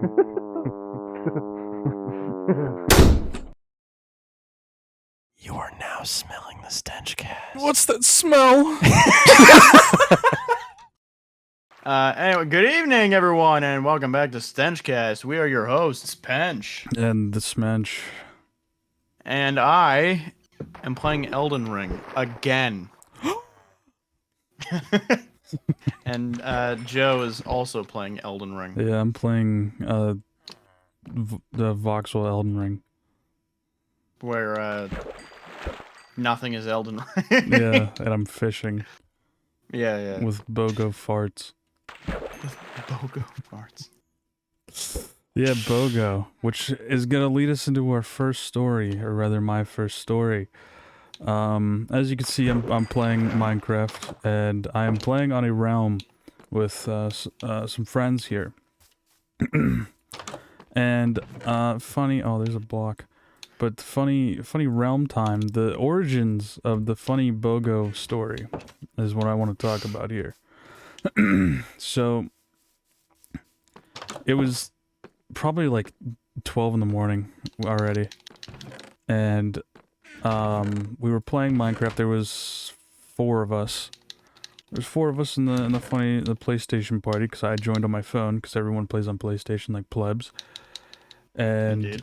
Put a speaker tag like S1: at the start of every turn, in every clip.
S1: You are now smelling the Stenchcast.
S2: What's that smell?
S1: Anyway, good evening, everyone, and welcome back to Stenchcast. We are your hosts, Pench.
S2: And the Smench.
S1: And I am playing Elden Ring again. And Joe is also playing Elden Ring.
S2: Yeah, I'm playing the Voxel Elden Ring.
S1: Where nothing is Elden Ring.
S2: Yeah, and I'm fishing.
S1: Yeah.
S2: With BOGO farts.
S1: BOGO farts.
S2: Yeah, BOGO, which is gonna lead us into our first story, or rather my first story. As you can see, I'm playing Minecraft, and I am playing on a realm with some friends here. And funny, oh, there's a block. But funny realm time. The origins of the funny BOGO story is what I want to talk about here. So it was probably like 12 in the morning already, and we were playing Minecraft. There was four of us. There's four of us in the PlayStation party, because I joined on my phone, because everyone plays on PlayStation like plebs. And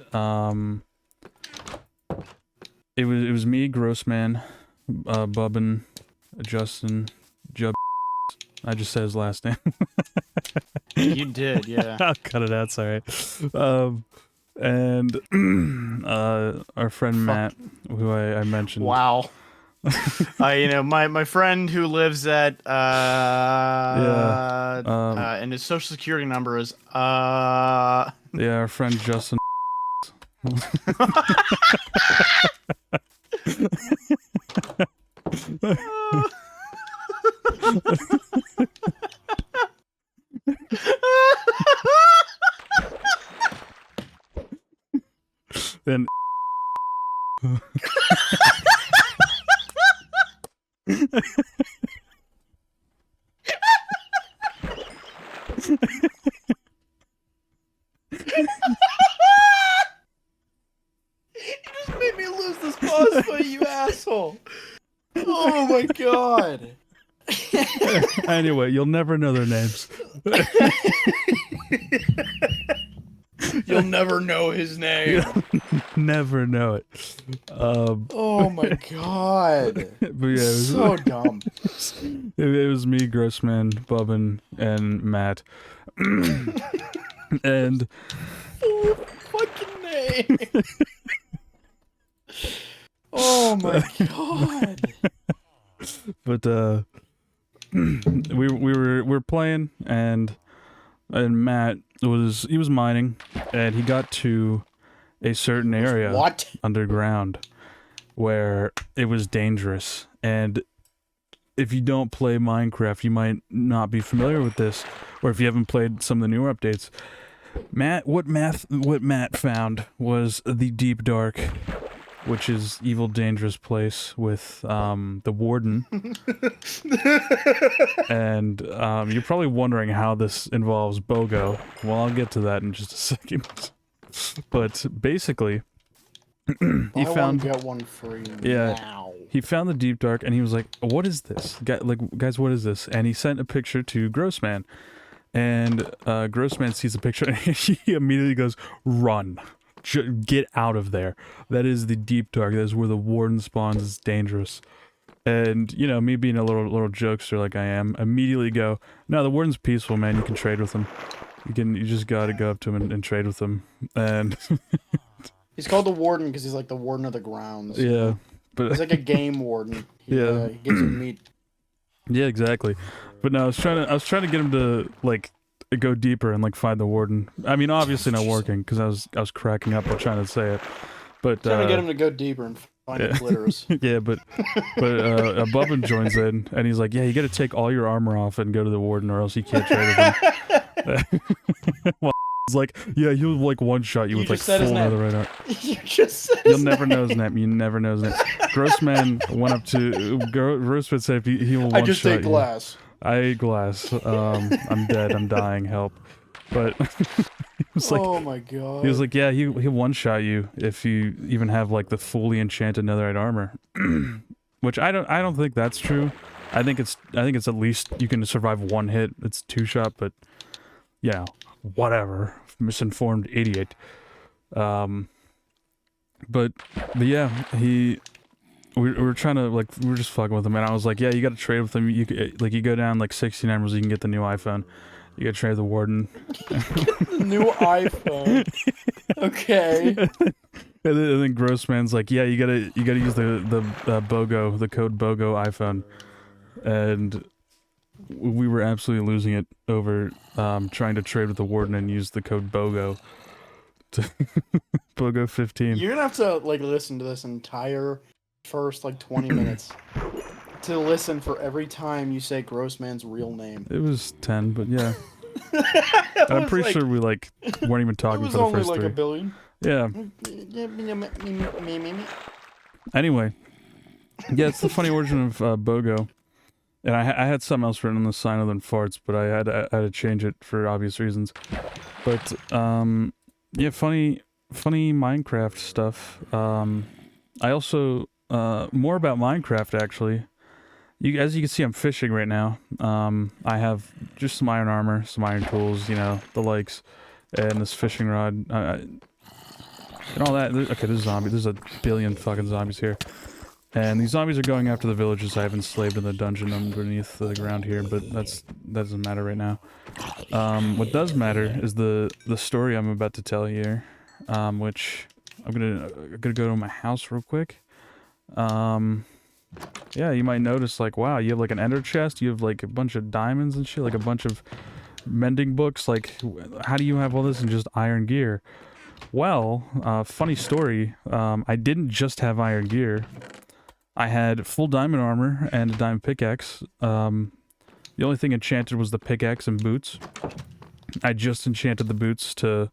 S2: it was me, Grossman, Bubbin, Justin, Jub. I just said his last name.
S1: You did, yeah.
S2: I'll cut it out, sorry. And our friend Matt, who I mentioned.
S1: Wow. My friend who lives at and his social security number is
S2: yeah, our friend Justin. Then
S1: You just made me lose this boss fight, you asshole. Oh my god.
S2: Anyway, you'll never know their names.
S1: You'll never know his name.
S2: Never know it.
S1: Oh my god.
S2: But yeah, it was
S1: So dumb.
S2: It was me, Grossman, Bubbin, and Matt. And
S1: Full fucking name. Oh my god.
S2: but we were playing, and Matt was mining, and he got to a certain area underground where it was dangerous. And if you don't play Minecraft, you might not be familiar with this, or if you haven't played some of the newer updates. What Matt found was the Deep Dark, which is evil, dangerous place with the warden. And you're probably wondering how this involves BOGO. Well, I'll get to that in just a second. But basically, he found
S1: get one free
S2: now. He found the Deep Dark, and he was like, "What is this? Guys, what is this?" And he sent a picture to Grossman, and Grossman sees the picture, and he immediately goes, "Run! Get out of there! That is the Deep Dark. That is where the warden spawns. It's dangerous." And you know, me being a little jokester like I am, immediately go, "No, the warden's peaceful, man. You can trade with him. You just gotta go up to him and trade with him." And
S1: he's called the warden because he's like the warden of the grounds.
S2: Yeah, but
S1: he's like a game warden. He gives you meat.
S2: Yeah, exactly. But no, I was trying to get him to like go deeper and like find the warden. I mean, obviously not working, because I was cracking up while trying to say it. But
S1: trying to get him to go deeper and find the clitoris.
S2: Yeah, but Bubbin joins in, and he's like, "Yeah, you got to take all your armor off and go to the warden, or else you can't trade with him." Well, it's like, "Yeah, he'll like one shot you with like full netherite armor."
S1: You just said
S2: You'll never know his name. You never know his name. Grossman went up to Grossman said he will one shot you.
S1: I just ate glass.
S2: I ate glass. I'm dead. I'm dying. Help. But It's like,
S1: Oh my god.
S2: he was like, yeah, he'll one-shot you if you even have like the fully enchanted netherite armor. Which I don't think that's true. I think it's at least you can survive one hit. It's 2-shot, but yeah, whatever. Misinformed idiot. But yeah, we were trying to, like, we were just fucking with him, and I was like, yeah, you gotta trade with him. You could, like, you go down like 60 numbers, you can get the new iPhone. You gotta trade the warden.
S1: The new iPhone. Okay.
S2: And then Grossman's like, yeah, you gotta use the BOGO, the code BOGO iPhone. And we were absolutely losing it over trying to trade with the warden and use the code BOGO. BOGO 15.
S1: You're gonna have to, like, listen to this entire first, like, 20 minutes to listen for every time you say Grossman's real name.
S2: It was 10, but yeah. I'm pretty sure we, like, weren't even talking for the first
S1: like
S2: 3.
S1: a billion.
S2: Yeah. Anyway. Yeah, it's the funny origin of BOGO. And I had something else written on the sign other than farts, but I had to change it for obvious reasons. But, yeah, funny Minecraft stuff. I also, more about Minecraft, actually. As you can see, I'm fishing right now. I have just some iron armor, some iron tools, you know, the likes, and this fishing rod, and all that. Okay, there's a zombie. There's a billion fucking zombies here. And these zombies are going after the villages I have enslaved in the dungeon underneath the ground here, but that doesn't matter right now. What does matter is the story I'm about to tell here, which I'm gonna go to my house real quick. Yeah, you might notice, like, wow, you have like an ender chest, you have like a bunch of diamonds and shit, like a bunch of mending books. Like, how do you have all this in just iron gear? Well, funny story, I didn't just have iron gear. I had full diamond armor and a diamond pickaxe. The only thing enchanted was the pickaxe and boots. I just enchanted the boots to...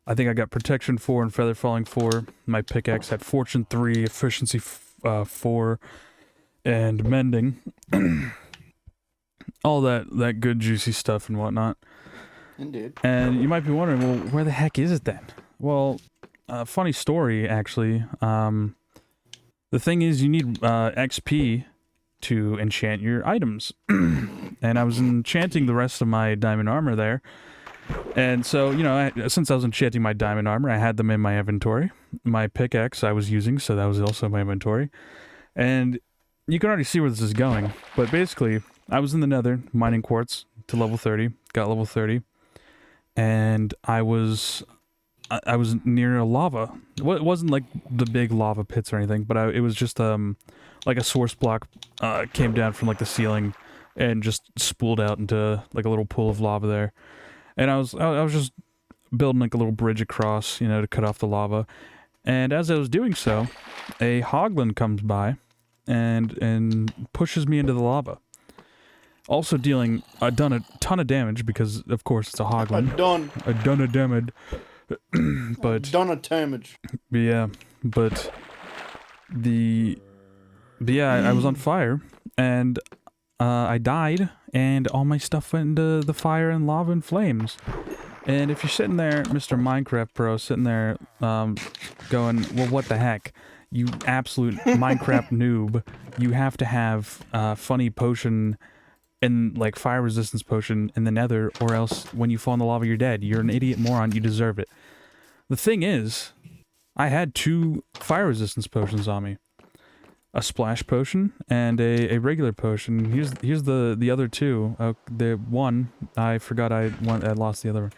S2: I think I got protection 4 and feather falling 4. My pickaxe had fortune 3, efficiency 4, and mending. All that good juicy stuff and whatnot.
S1: Indeed.
S2: And you might be wondering, well, where the heck is it then? Well, funny story, actually. The thing is, you need XP to enchant your items. And I was enchanting the rest of my diamond armor there. And so, you know, since I was enchanting my diamond armor, I had them in my inventory. My pickaxe I was using, so that was also my inventory. And you can already see where this is going. But basically, I was in the nether, mining quartz to level 30. Got level 30. And I was near a lava. It wasn't like the big lava pits or anything, but it was just like a source block came down from like the ceiling and just spooled out into like a little pool of lava there. And I was just building like a little bridge across, you know, to cut off the lava. And as I was doing so, a hoglin comes by and pushes me into the lava. Also dealing a ton of damage because of course it's a hoglin. A ton of damage. But
S1: Donna damage.
S2: yeah, but yeah, I was on fire and I died and all my stuff went into the fire and lava and flames. And if you're sitting there, Mr. Minecraft Pro, sitting there going, well, what the heck? You absolute Minecraft noob. You have to have funny potion and like fire resistance potion in the nether, or else when you fall in the lava, you're dead. You're an idiot moron. You deserve it. The thing is, I had 2 fire resistance potions on me. A splash potion and a regular potion. Here's the other 2. The one, I forgot I lost the other one.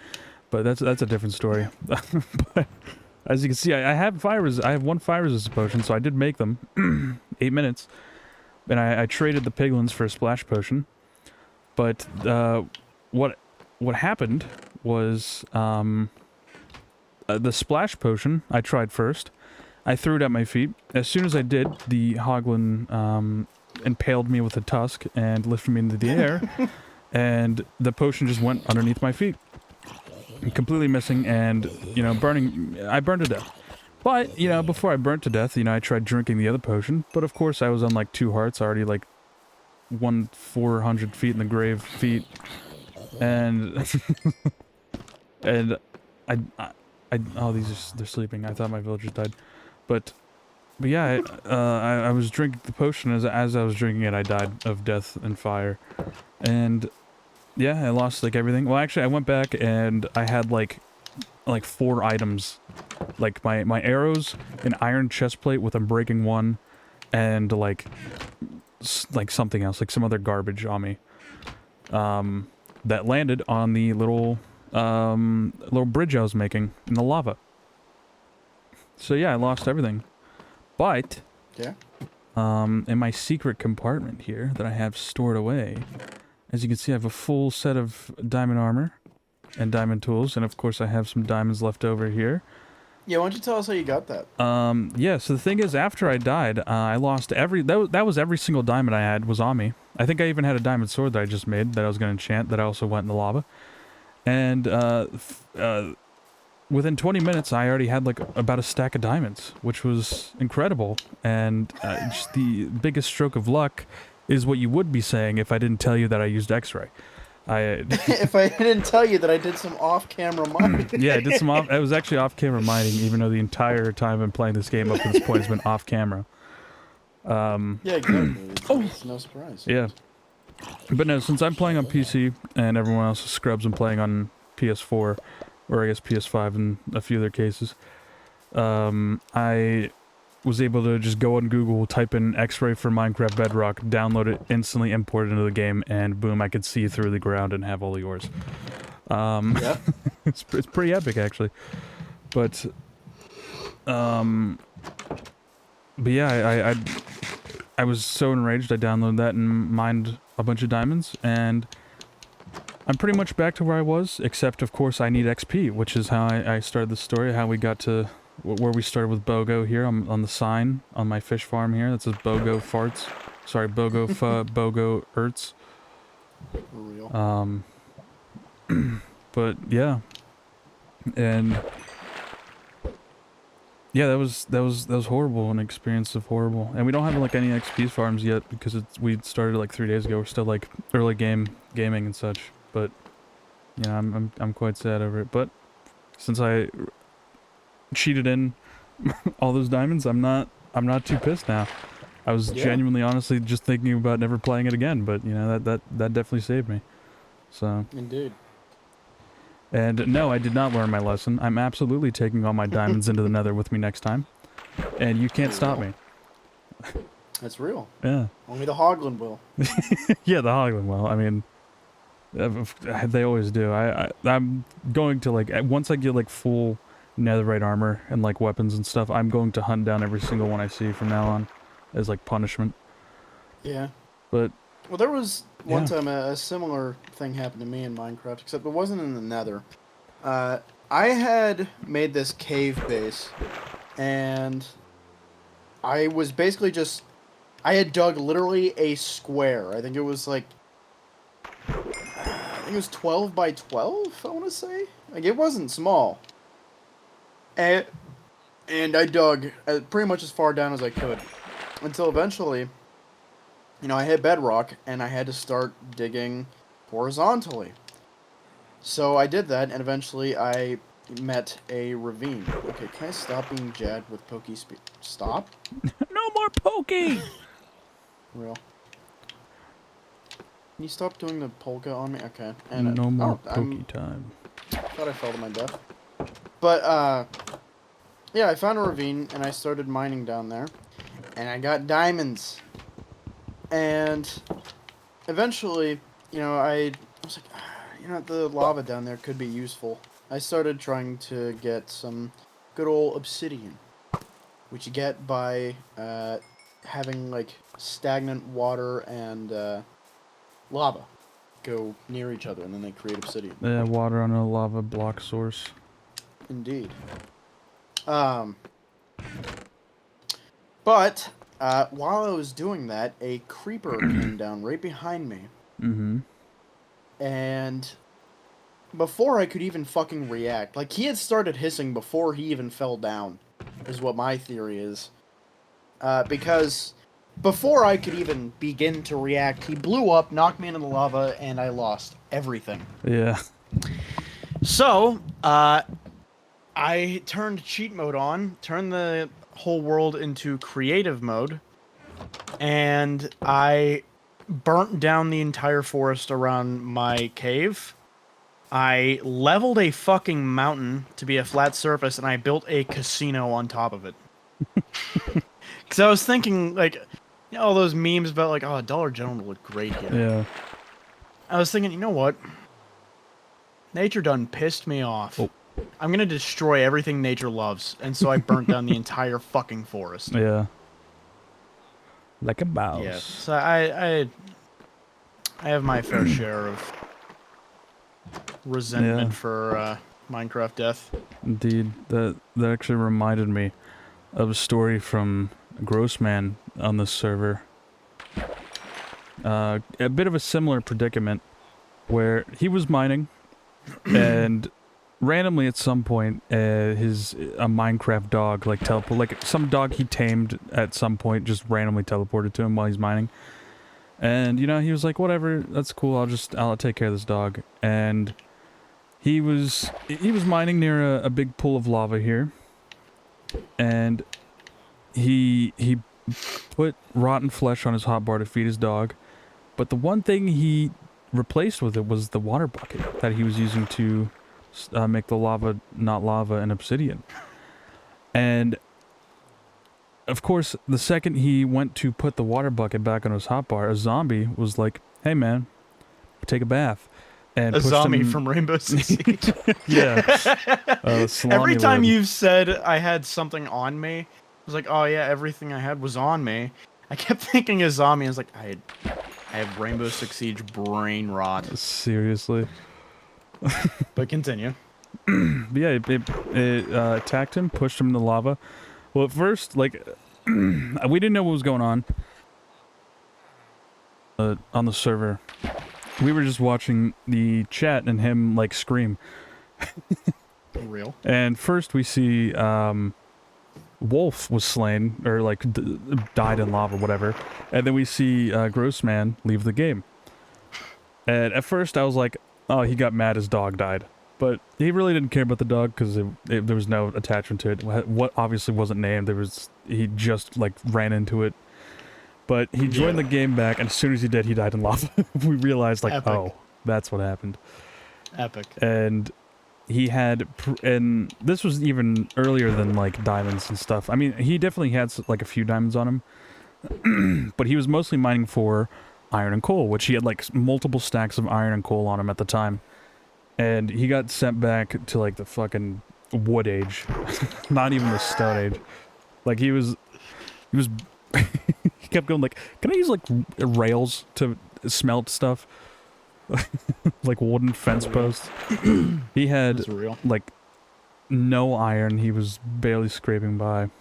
S2: But that's a different story. But as you can see, I have 1 fire resistance potion, so I did make them. 8 minutes. And I traded the piglins for a splash potion. But what happened was the splash potion I tried first. I threw it at my feet. As soon as I did, the hoglin impaled me with a tusk and lifted me into the air. And the potion just went underneath my feet. Completely missing and, you know, burning. I burned to death. But, you know, before I burnt to death, you know, I tried drinking the other potion. But of course I was on like 2 hearts, already like 400 feet in the grave feet. And... and oh, they're sleeping. I thought my villagers died, but yeah, I was drinking the potion. As I was drinking it, I died of death and fire, and yeah, I lost like everything. Well, actually, I went back and I had like 4 items, like my arrows, an iron chest plate with unbreaking 1, and like something else, like some other garbage on me. That landed on the little bridge I was making in the lava. So yeah, I lost everything. But
S1: Yeah.
S2: in my secret compartment here that I have stored away, as you can see, I have a full set of diamond armor and diamond tools, and of course I have some diamonds left over here.
S1: Yeah, why don't you tell us how you got that?
S2: Yeah, so the thing is, after I died, I lost that was every single diamond I had was on me. I think I even had a diamond sword that I just made that I was going to enchant that I also went in the lava. And, within 20 minutes, I already had, like, about a stack of diamonds, which was incredible. And, just the biggest stroke of luck is what you would be saying if I didn't tell you that I used X-ray.
S1: If I didn't tell you that I did some off-camera mining.
S2: Yeah, I was actually off-camera mining, even though the entire time I've been playing this game up to this point has been off-camera.
S1: Yeah, exactly. It's no surprise.
S2: Yeah. But no, since I'm playing on PC, and everyone else is scrubs and playing on PS4, or I guess PS5 in a few other cases, I was able to just go on Google, type in X-ray for Minecraft Bedrock, download it, instantly import it into the game, and boom, I could see through the ground and have all the ores.
S1: Yeah.
S2: it's pretty epic, actually. But yeah, I was so enraged, I downloaded that and mined a bunch of diamonds, and I'm pretty much back to where I was, except, of course, I need XP, which is how I started the story, how we got to where we started with BOGO here on the sign on my fish farm here that says BOGO farts. Sorry, BOGO BOGO Ertz.
S1: For real.
S2: But yeah, and yeah, that was horrible, an experience of horrible. And we don't have like any XP farms yet because we started like 3 days ago. We're still like early gaming and such. But you know, I'm quite sad over it. But since I cheated in all those diamonds, I'm not too pissed now. I was genuinely, honestly, just thinking about never playing it again. But you know, that definitely saved me. So
S1: Indeed.
S2: And no, I did not learn my lesson. I'm absolutely taking all my diamonds into the nether with me next time. And you can't stop me.
S1: That's real.
S2: Yeah.
S1: Only the Hoglin will.
S2: Yeah, the Hoglin will. I mean, they always do. I'm going to, like, once I get, like, full netherite armor and, like, weapons and stuff, I'm going to hunt down every single one I see from now on as, like, punishment.
S1: Yeah.
S2: But...
S1: Well, there was one time a similar thing happened to me in Minecraft, except it wasn't in the nether. I had made this cave base, and I was basically just... I had dug literally a square. I think it was like... I think it was 12 by 12, I want to say? Like, it wasn't small. And I dug pretty much as far down as I could. Until eventually... You know, I hit bedrock, and I had to start digging horizontally. So I did that, and eventually I met a ravine. Okay, can I stop being Jad with pokey speed? Stop?
S2: No more pokey!
S1: Real. Can you stop doing the polka on me? Okay. And
S2: no more pokey time.
S1: Thought I fell to my death. But, yeah, I found a ravine, and I started mining down there. And I got diamonds. And eventually, you know, I was like, you know, the lava down there could be useful. I started trying to get some good old obsidian, which you get by having, like, stagnant water and lava go near each other, and then they create obsidian.
S2: Yeah, water on a lava block source.
S1: Indeed. But... while I was doing that, a creeper came down right behind me.
S2: Mm-hmm.
S1: And before I could even fucking react, like, he had started hissing before he even fell down, is what my theory is. Because before I could even begin to react, he blew up, knocked me into the lava, and I lost everything.
S2: Yeah.
S1: So, I turned cheat mode on, turned the whole world into creative mode, and I burnt down the entire forest around my cave. I leveled a fucking mountain to be a flat surface, and I built a casino on top of it. Because I was thinking, like, all those memes about, like, oh, a Dollar General would look great here.
S2: Yeah.
S1: I was thinking, you know what? Nature done pissed me off.
S2: Oh.
S1: I'm gonna destroy everything nature loves, and so I burnt down the entire fucking forest.
S2: Yeah. Like a mouse.
S1: Yeah, so I have my fair share of resentment for Minecraft death.
S2: Indeed. That actually reminded me of a story from Grossman on this server. A bit of a similar predicament where he was mining and randomly at some point a Minecraft dog like some dog he tamed at some point just randomly teleported to him while he's mining. And you know, he was like, whatever, that's cool, I'll take care of this dog. And he was mining near a big pool of lava here. And he put rotten flesh on his hotbar to feed his dog. But the one thing he replaced with it was the water bucket that he was using to make the lava not lava and obsidian. And of course, the second he went to put the water bucket back on his hotbar, a zombie was like, "Hey man, take a bath." And
S1: A
S2: pushed
S1: zombie
S2: him...
S1: from Rainbow Six Siege.
S2: Yeah.
S1: Every time
S2: lid.
S1: you've said I had something on me, I was like, oh yeah, everything I had was on me. I kept thinking a zombie. I was like, I have Rainbow Six Siege brain rot.
S2: Seriously.
S1: But continue.
S2: But yeah, it attacked him, pushed him in the lava. Well, at first, like, we didn't know what was going on the server. We were just watching the chat and him, like, scream.
S1: Real.
S2: And first we see, Wolf was slain, or, like, died in lava, whatever. And then we see, Grossman leave the game. And at first I was like, oh, he got mad his dog died. But he really didn't care about the dog because there was no attachment to it. What obviously wasn't named. He just like ran into it. But he joined the game back, and as soon as he did, he died in lava. We realized like,
S1: Epic.
S2: oh, that's what happened.
S1: Epic.
S2: And he had, and this was even earlier than like diamonds and stuff. I mean, he definitely had like a few diamonds on him, but he was mostly mining for iron and coal, which he had like multiple stacks of iron and coal on him at the time. And he got sent back to, like, the fucking wood age. Not even the stone age. Like, he kept going, like, can I use, like, rails to smelt stuff? Like, wooden fence posts. He had, like, no iron. He was barely scraping by.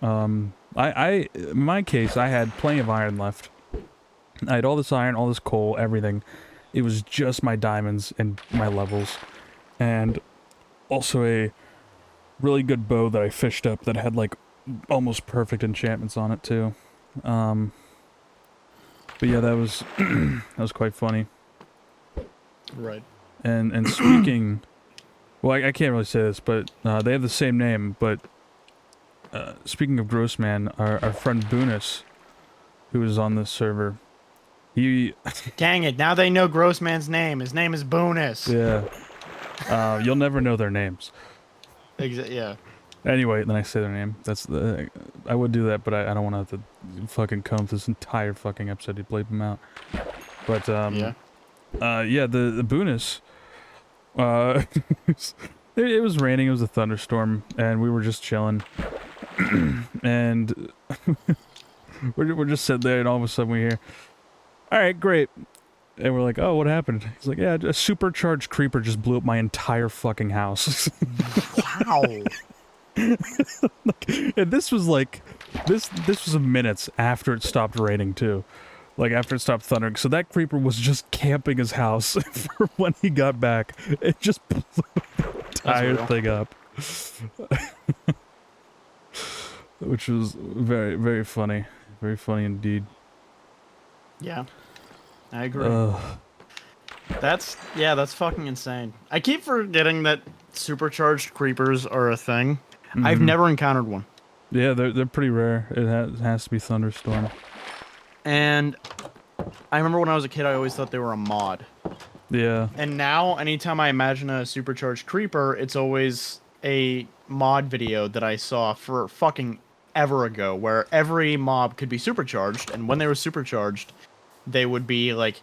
S2: In my case, I had plenty of iron left. I had all this iron, all this coal, everything. It was just my diamonds and my levels. And also a really good bow that I fished up that had like almost perfect enchantments on it too. But yeah, that was that was quite funny.
S1: Right.
S2: And speaking, well, I can't really say this, but they have the same name. But speaking of Grossman, our friend Boonis, who is on this server, he...
S1: Dang it, now they know Grossman's name. His name is Boonis.
S2: Yeah. You'll never know their names.
S1: Yeah.
S2: Anyway, then I say their name. I would do that, but I don't want to have to fucking comb through this entire fucking episode to bleep them out. But, yeah, the Boonis, it was raining, it was a thunderstorm, and we were just chilling. And we're just sitting there, and all of a sudden we hear, alright, great. And we're like, oh, what happened? He's like, yeah, a supercharged creeper just blew up my entire fucking house.
S1: Wow.
S2: And this was like, this was minutes after it stopped raining too. Like after it stopped thundering. So that creeper was just camping his house for when he got back. It just blew the entire thing up. Which was very, very funny. Very funny indeed.
S1: Yeah. I agree. That's fucking insane. I keep forgetting that supercharged creepers are a thing. I've
S2: Mhm.
S1: never encountered one.
S2: Yeah, they're pretty rare. It has to be thunderstorm.
S1: And I remember when I was a kid, I always thought they were a mod.
S2: Yeah.
S1: And now, anytime I imagine a supercharged creeper, it's always a mod video that I saw for fucking ever ago, where every mob could be supercharged, and when they were supercharged, they would be like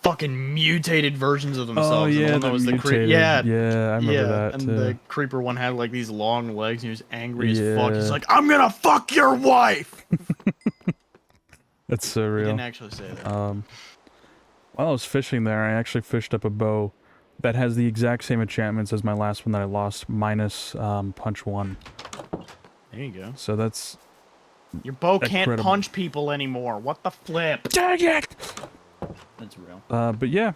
S1: fucking mutated versions of
S2: Oh
S1: themselves. And the
S2: yeah,
S1: one that
S2: they're
S1: was the
S2: mutated. Yeah, I remember
S1: yeah,
S2: that
S1: and
S2: too.
S1: the creeper one had like these long legs, and he was angry as fuck. He's
S2: Yeah.
S1: like, "I'm gonna fuck your wife."
S2: That's so
S1: He
S2: real.
S1: didn't actually say that.
S2: While I was fishing there, I actually fished up a bow that has the exact same enchantments as my last one that I lost, minus punch 1.
S1: There you go.
S2: So that's
S1: Your bow can't
S2: incredible.
S1: punch people anymore. What the flip?
S2: Dang it!
S1: That's real.
S2: But yeah,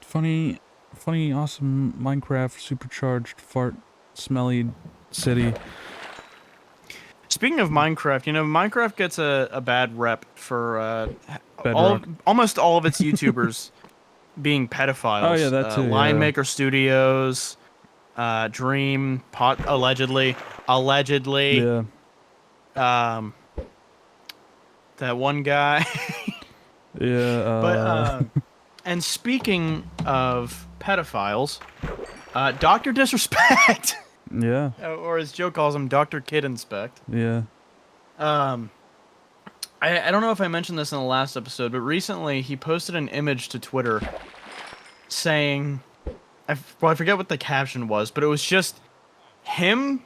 S2: funny, awesome Minecraft supercharged fart smelly city.
S1: Speaking of Minecraft, you know, Minecraft gets a bad rep for
S2: Bedrock.
S1: almost all of its YouTubers being pedophiles.
S2: Oh yeah, that too.
S1: Lion
S2: Yeah.
S1: Maker Studios, Dream, Pot, allegedly,
S2: Yeah.
S1: um, that one guy.
S2: Yeah.
S1: But and speaking of pedophiles, Dr. Disrespect,
S2: Yeah.
S1: or as Joe calls him, Dr. Kid Inspect.
S2: Yeah.
S1: I don't know if I mentioned this in the last episode, but recently he posted an image to Twitter saying, I forget what the caption was, but it was just him,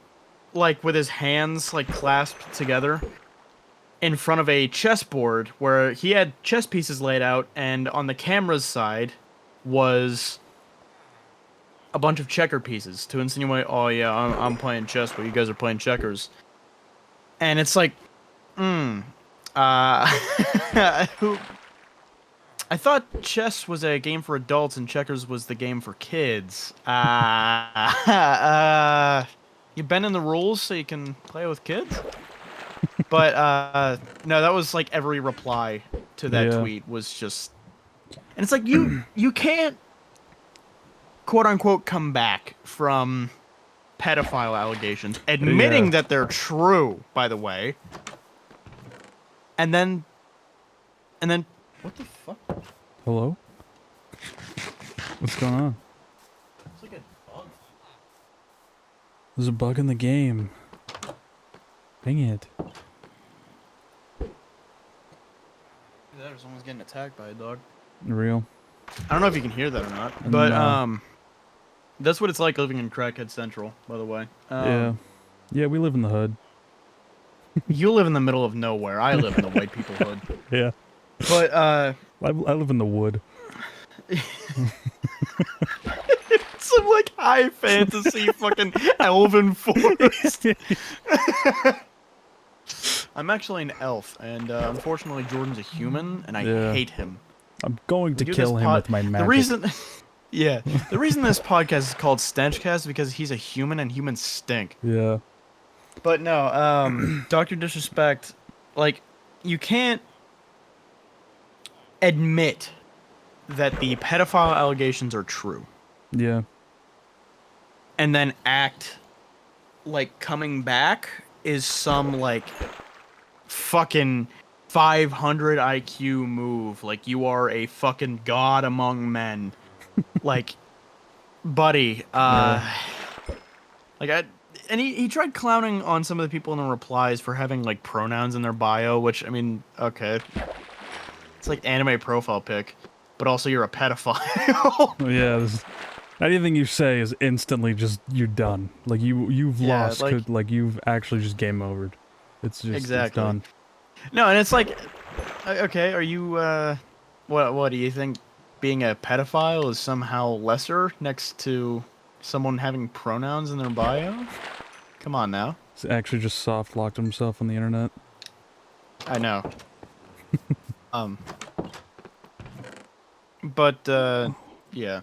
S1: like, with his hands, like, clasped together in front of a chessboard where he had chess pieces laid out, and on the camera's side was a bunch of checker pieces to insinuate, oh yeah, I'm playing chess, but you guys are playing checkers. And it's like, who? I thought chess was a game for adults and checkers was the game for kids. You bending the rules so you can play with kids? But no, that was like every reply to that tweet was just, and it's like you can't quote unquote come back from pedophile allegations, admitting that they're true, by the way. And then what the fuck?
S2: Hello? What's going on?
S1: It's like a bug.
S2: There's a bug in the game. Dang it.
S1: Someone's getting attacked by a dog.
S2: Real.
S1: I don't know if you can hear that or not, but
S2: No.
S1: that's what it's like living in Crackhead Central, by the way.
S2: Yeah. Yeah, we live in the hood.
S1: You live in the middle of nowhere. I live in the white people hood.
S2: Yeah.
S1: But
S2: I live in the wood.
S1: some like high fantasy fucking elven forest. I'm actually an elf, and unfortunately Jordan's a human, and I hate him.
S2: I'm going to kill him with my magic.
S1: The reason, the reason this podcast is called Stenchcast is because he's a human, and humans stink.
S2: Yeah.
S1: But no, Dr. Disrespect, like, you can't admit that the pedophile allegations are true.
S2: Yeah.
S1: And then act like coming back is some, like, fucking 500 IQ move. Like, you are a fucking god among men. Like, buddy, like, and he tried clowning on some of the people in the replies for having, like, pronouns in their bio, which, I mean, okay. It's like anime profile pic, but also you're a pedophile.
S2: Yeah, anything you say is instantly just, you're done. Like, you've lost, like, you've actually just game overed. It's just,
S1: exactly.
S2: It's done.
S1: No, and it's like, okay, are you, what do you think being a pedophile is somehow lesser next to someone having pronouns in their bio? Come on now.
S2: He's actually just soft locked himself on the internet.
S1: I know. But, yeah.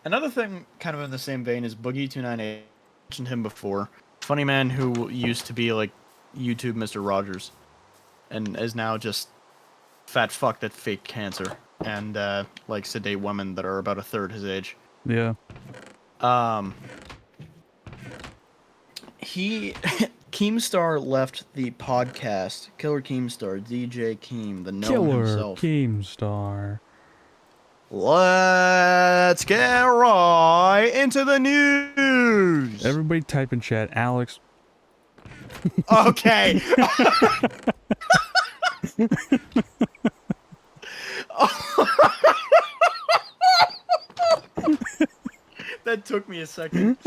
S1: Another thing kind of in the same vein is Boogie298. I mentioned him before. Funny man who used to be, like, YouTube Mr. Rogers. And is now just fat fuck that faked cancer. And, like, sedate women that are about a third his age.
S2: Yeah.
S1: He Keemstar left the podcast. Killer Keemstar, DJ Keem, the gnome
S2: Killer
S1: himself.
S2: Keemstar.
S1: Let's get right into the news.
S2: Everybody type in chat, Alex.
S1: Okay. That took me a second.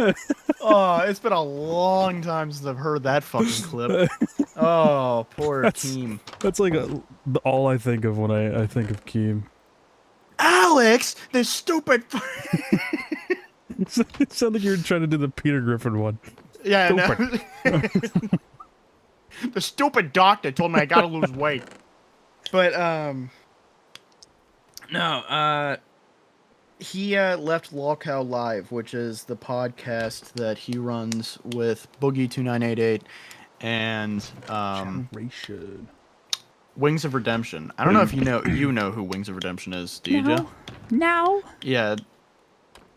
S1: Oh, it's been a long time since I've heard that fucking clip. Oh, poor Keem.
S2: That's like all I think of when I think of Keem.
S1: Alex, this stupid.
S2: It sounded like you were trying to do the Peter Griffin one.
S1: Yeah, no. The stupid doctor told me I gotta lose weight. But no, he left Lolcow Live, which is the podcast that he runs with Boogie2988 and
S2: Generation.
S1: Wings of Redemption. I don't know if you know who Wings of Redemption is, do you?
S2: No.
S1: Yeah.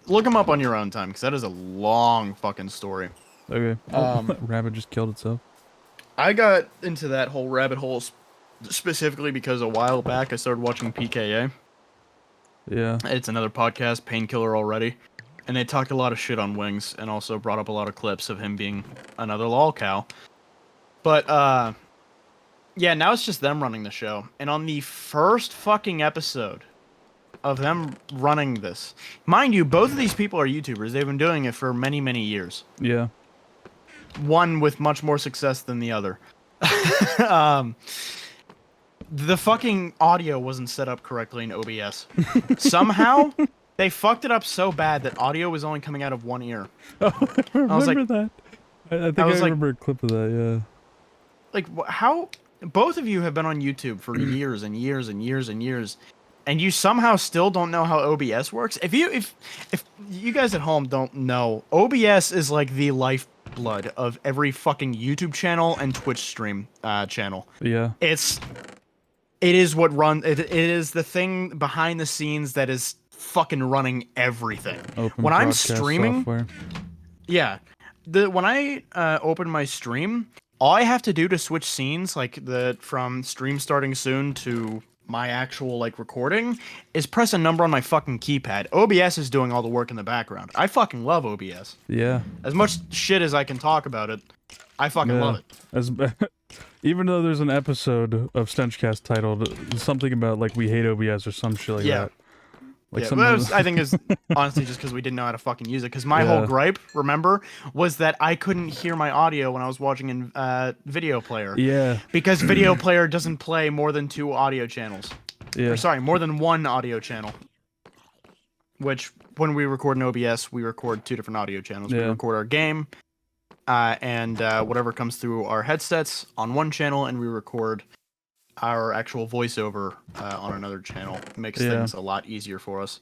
S1: Look him up on your own time, because that is a long fucking story.
S2: Okay. Rabbit just killed itself.
S1: I got into that whole rabbit hole specifically because a while back I started watching PKA.
S2: Yeah.
S1: It's another podcast, Painkiller already. And they talked a lot of shit on Wings and also brought up a lot of clips of him being another lolcow. But, yeah, now it's just them running the show. And on the first fucking episode of them running this, mind you, both of these people are YouTubers. They've been doing it for many, many years.
S2: Yeah.
S1: One with much more success than the other. The fucking audio wasn't set up correctly in OBS. Somehow, they fucked it up so bad that audio was only coming out of one ear.
S2: Oh, I remember
S1: like,
S2: that. I think I remember a clip of that, yeah.
S1: Like, how... Both of you have been on YouTube for years and years and years and years, and you somehow still don't know how OBS works? If you guys at home don't know, OBS is like the lifeblood of every fucking YouTube channel and Twitch stream channel.
S2: Yeah.
S1: It is what it is the thing behind the scenes that is fucking running everything. When I'm streaming,
S2: software.
S1: Yeah, when I open my stream, all I have to do to switch scenes, like from stream starting soon to my actual like recording, is press a number on my fucking keypad. OBS is doing all the work in the background. I fucking love OBS.
S2: Yeah.
S1: As much shit as I can talk about it, I fucking love it.
S2: Even though there's an episode of Stenchcast titled something about like we hate OBS or some shit like that. Like
S1: I think it's honestly just because we didn't know how to fucking use it. Because my whole gripe, remember, was that I couldn't hear my audio when I was watching in video player.
S2: Yeah.
S1: Because video player doesn't play more than 2 audio channels.
S2: Yeah.
S1: Or, sorry, more than 1 audio channel. Which, when we record in OBS, we record 2 different audio channels.
S2: Yeah.
S1: We record our game and whatever comes through our headsets on one channel, and we record our actual voiceover on another channel. It makes things a lot easier for us.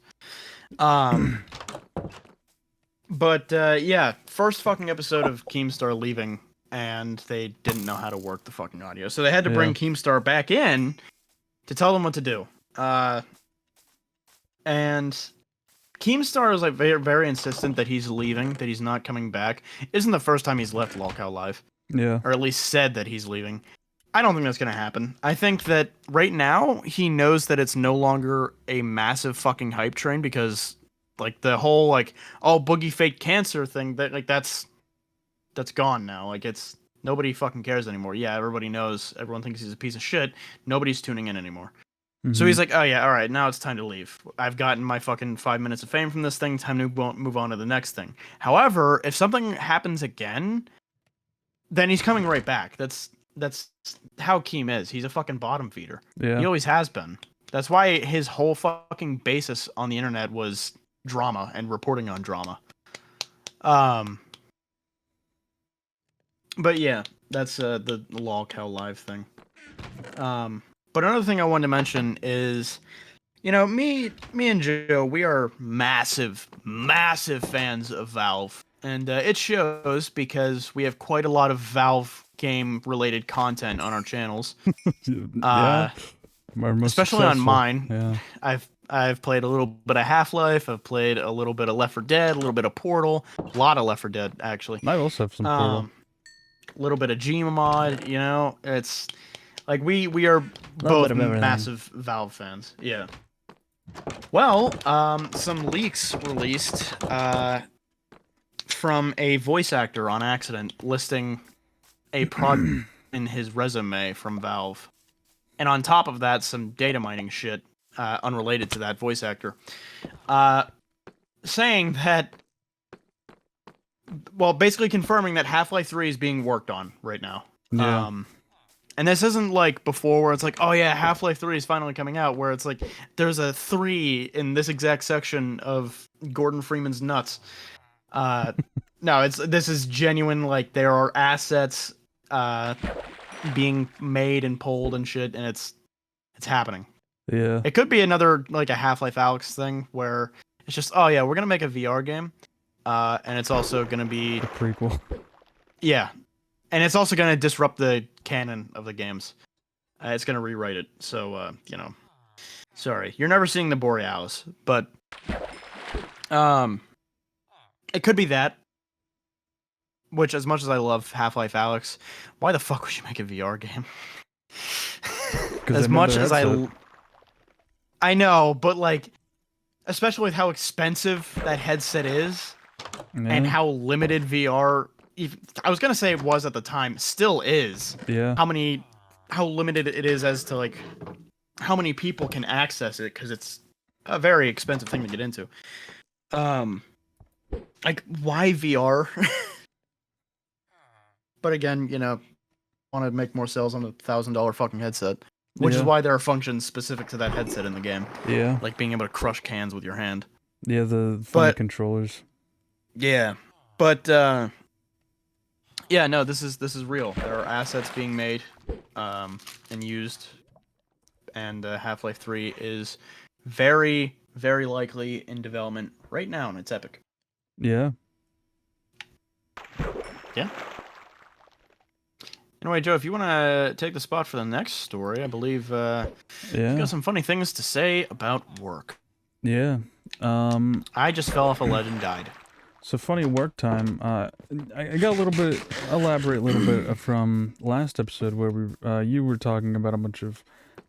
S1: But yeah, first fucking episode of Keemstar leaving, and they didn't know how to work the fucking audio, so they had to bring Keemstar back in to tell them what to do. And Keemstar is like very, very insistent that he's leaving, that he's not coming back. Isn't the first time he's left Lolcow Live.
S2: Yeah.
S1: Or at least said that he's leaving. I don't think that's gonna happen. I think that right now he knows that it's no longer a massive fucking hype train because, like, the whole like Boogie fake cancer thing that's gone now. Like, it's nobody fucking cares anymore. Yeah, everybody knows. Everyone thinks he's a piece of shit. Nobody's tuning in anymore.
S2: Mm-hmm.
S1: So he's like, oh yeah, all right, now it's time to leave. I've gotten my fucking 5 minutes of fame from this thing. Time to move on to the next thing. However, if something happens again, then he's coming right back. That's how Keem is. He's a fucking bottom feeder.
S2: Yeah.
S1: He always has been. That's why his whole fucking basis on the internet was drama and reporting on drama. But yeah, that's the Lolcow Live thing. But another thing I wanted to mention is, you know, me and Joe, we are massive fans of Valve. And it shows because we have quite a lot of Valve game-related content on our channels.
S2: Yeah.
S1: Especially on mine.
S2: Yeah.
S1: I've played a little bit of Half-Life. I've played a little bit of Left 4 Dead, a little bit of Portal, a lot of Left 4 Dead actually.
S2: I also have some Portal.
S1: A little bit of Gmod. You know, it's like we are both massive Valve fans. Yeah. Well, some leaks released from a voice actor on accident listing a project in his resume from Valve. And on top of that, some data mining shit unrelated to that voice actor. Saying that, well, basically confirming that Half-Life 3 is being worked on right now.
S2: Yeah.
S1: And this isn't like before where it's like, oh yeah, Half-Life 3 is finally coming out, where it's like, there's a 3 in this exact section of Gordon Freeman's nuts. No, this is genuine, like, there are assets being made and pulled and shit, and it's happening.
S2: Yeah.
S1: It could be another, like, a Half-Life Alyx thing, where it's just, oh yeah, we're gonna make a VR game, and it's also gonna be...
S2: A prequel.
S1: Yeah. And it's also gonna disrupt the canon of the games. It's gonna rewrite it, so, you know... Sorry. You're never seeing the Borealis, but... It could be that. Which, as much as I love Half-Life Alyx, why the fuck would you make a VR game? As much as I know, but like, especially with how expensive that headset is, and how limited VR, I was gonna say it was at the time, still is.
S2: Yeah.
S1: How limited it is as to like, how many people can access it, because it's a very expensive thing to get into. Like, why VR? But again, you know, want to make more sales on a $1,000 fucking headset. Which is why there are functions specific to that headset in the game.
S2: Yeah.
S1: Like being able to crush cans with your hand.
S2: Yeah, the funny controllers.
S1: Yeah. But yeah, no, this is real. There are assets being made and used, and Half-Life 3 is very, very likely in development right now, and it's epic.
S2: Yeah.
S1: Yeah. Anyway, Joe, if you want to take the spot for the next story, I believe you've got some funny things to say about work.
S2: Yeah.
S1: I just fell off a ledge and died.
S2: So funny work time. I got a little bit, elaborate a little bit from last episode where you were talking about a bunch of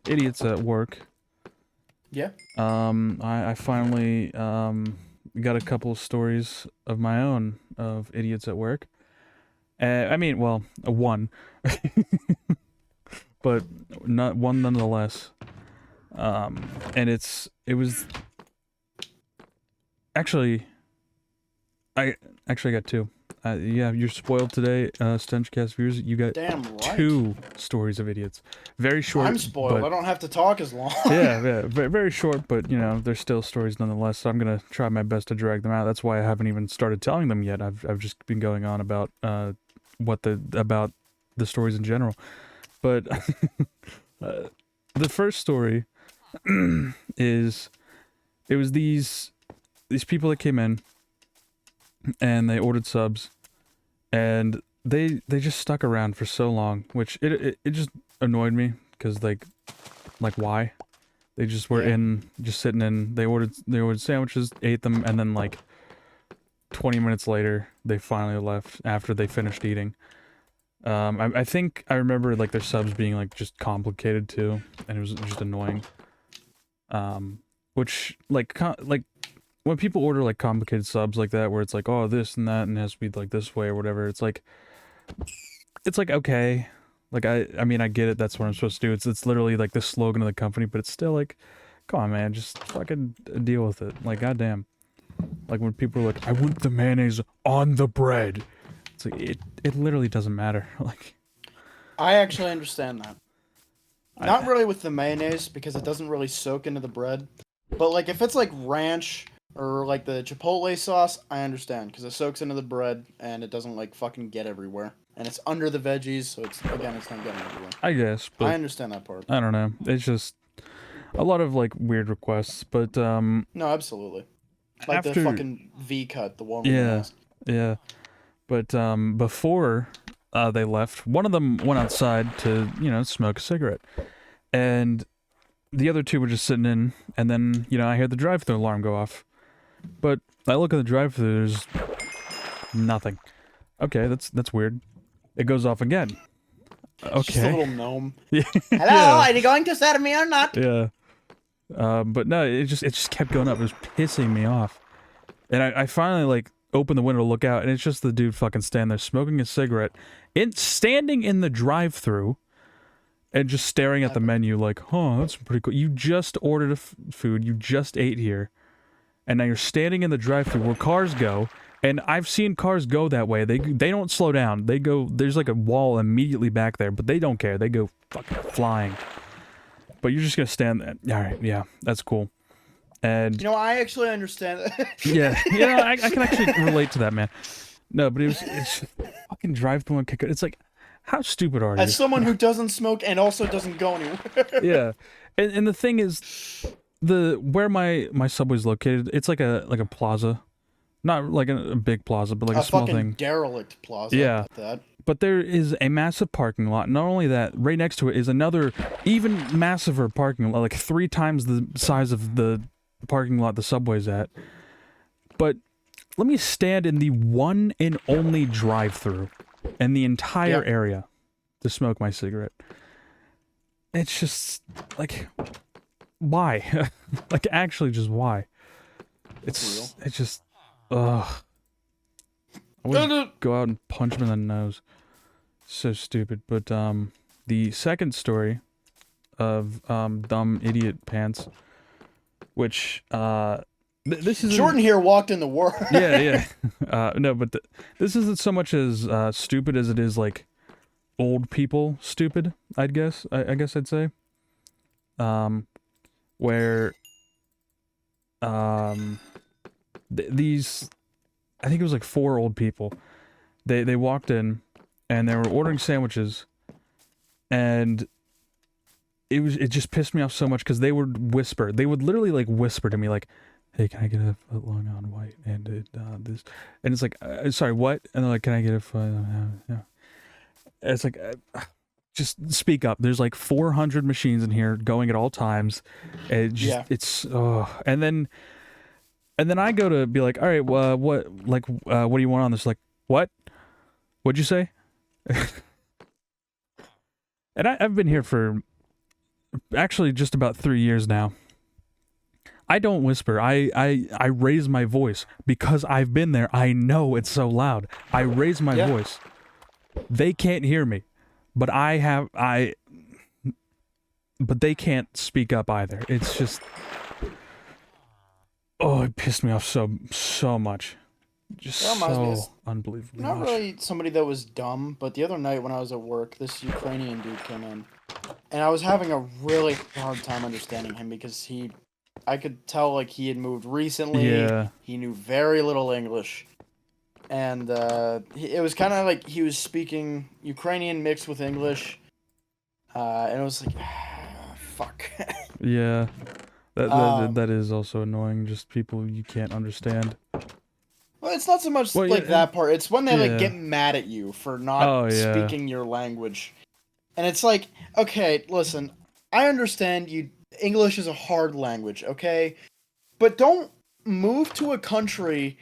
S2: idiots at work.
S1: Yeah.
S2: I finally got a couple of stories of my own of idiots at work. I mean, well, one, but not one nonetheless. And it was actually, I got two. Yeah, you're spoiled today, Stenchcast viewers. You got two stories of idiots. Very short.
S1: I'm spoiled.
S2: But,
S1: I don't have to talk as long.
S2: yeah, very short, but you know, they're still stories nonetheless. So I'm gonna try my best to drag them out. That's why I haven't even started telling them yet. I've just been going on about about the stories in general. But the first story is it was these people that came in and they ordered subs, and they just stuck around for so long, which it just annoyed me, because like why? They just were just sitting in. They ordered sandwiches, ate them, and then like 20 minutes later they finally left after they finished eating. I think I remember like their subs being like just complicated too, and it was just annoying. Which like when people order like complicated subs like that, where it's like, oh, this and that, and it has to be like this way or whatever, it's like okay, like I mean I get it, that's what I'm supposed to do. It's literally like the slogan of the company, but it's still like, come on man, just fucking deal with it. Like goddamn, like when people are like, I want the mayonnaise on the bread. It's like it literally doesn't matter. Like,
S1: I actually understand that. Not really with the mayonnaise, because it doesn't really soak into the bread. But like if it's like ranch or like the chipotle sauce, I understand, because it soaks into the bread and it doesn't like fucking get everywhere. And it's under the veggies, so it's not getting everywhere.
S2: I guess, but
S1: I understand that part.
S2: I don't know. It's just a lot of like weird requests, but
S1: no, absolutely. Like the fucking V cut, the one.
S2: Yeah. But before they left, one of them went outside to, you know, smoke a cigarette. And the other two were just sitting in, and then, you know, I hear the drive-thru alarm go off. But I look at the drive-thru, there's nothing. Okay, that's weird. It goes off again.
S1: Just a
S2: Okay.
S1: little gnome.
S2: Yeah.
S1: Hello,
S2: Yeah.
S1: are you going to serve me or not?
S2: Yeah. But no, it just kept going up. It was pissing me off. And I finally, like, opened the window to look out, and it's just the dude fucking standing there smoking a cigarette, standing in the drive-thru, and just staring at the menu like, huh, that's pretty cool. You just ordered food, you just ate here, and now you're standing in the drive-thru where cars go, and I've seen cars go that way. They don't slow down. They go, there's like a wall immediately back there, but they don't care. They go fucking flying. But you're just gonna stand there. Alright, yeah, that's cool. And
S1: You know, I actually understand that.
S2: yeah, I can actually relate to that, man. No, but it's fucking drive-thru and kick. It's like, how stupid are you?
S1: As someone who doesn't smoke and also doesn't go anywhere.
S2: Yeah, and the thing is, where my subway's located, it's like a plaza, not like a big plaza, but like a small
S1: fucking
S2: thing.
S1: derelict plaza.
S2: Yeah.
S1: At that.
S2: But there is a massive parking lot. Not only that, right next to it is another even massiver parking lot, like 3 times the size of the parking lot the subway's at. But let me stand in the one and only drive-thru in the entire area to smoke my cigarette. It's just like, why? Like, actually, just why? It's just, ugh. I would go out and punch him in the nose. So stupid. But the second story of dumb idiot pants, which this is
S1: Jordan here walked in the world.
S2: yeah. No, but this isn't so much as stupid as it is like old people stupid. I guess I'd say. Where these, I think it was like 4 old people. They walked in and they were ordering sandwiches, and it just pissed me off so much because they would whisper. They would literally like whisper to me like, "Hey, can I get a foot long on white and this?" And it's like, "Sorry, what?" And they're like, "Can I get a foot?" Yeah. It's like, just speak up. There's like 400 machines in here going at all times. It's and then I go to be like, all right, what do you want on this? Like, what? What'd you say? And I've been here for actually just about 3 years now. I don't whisper. I raise my voice because I've been there. I know it's so loud. I raise my voice. They can't hear me, but but they can't speak up either. It's just, it pissed me off so much. Just so unbelievably
S1: Not
S2: much.
S1: really somebody that was dumb, but the other night when I was at work, this Ukrainian dude came in, and I was having a really hard time understanding him because I could tell like he had moved recently.
S2: Yeah.
S1: He knew very little English, and it was kind of like he was speaking Ukrainian mixed with English, and it was like, fuck.
S2: Yeah. That is also annoying. Just people you can't understand.
S1: Well, it's not so much that part. It's when they like get mad at you for not speaking your language. And it's like, okay, listen, I understand you English is a hard language, okay? But don't move to a country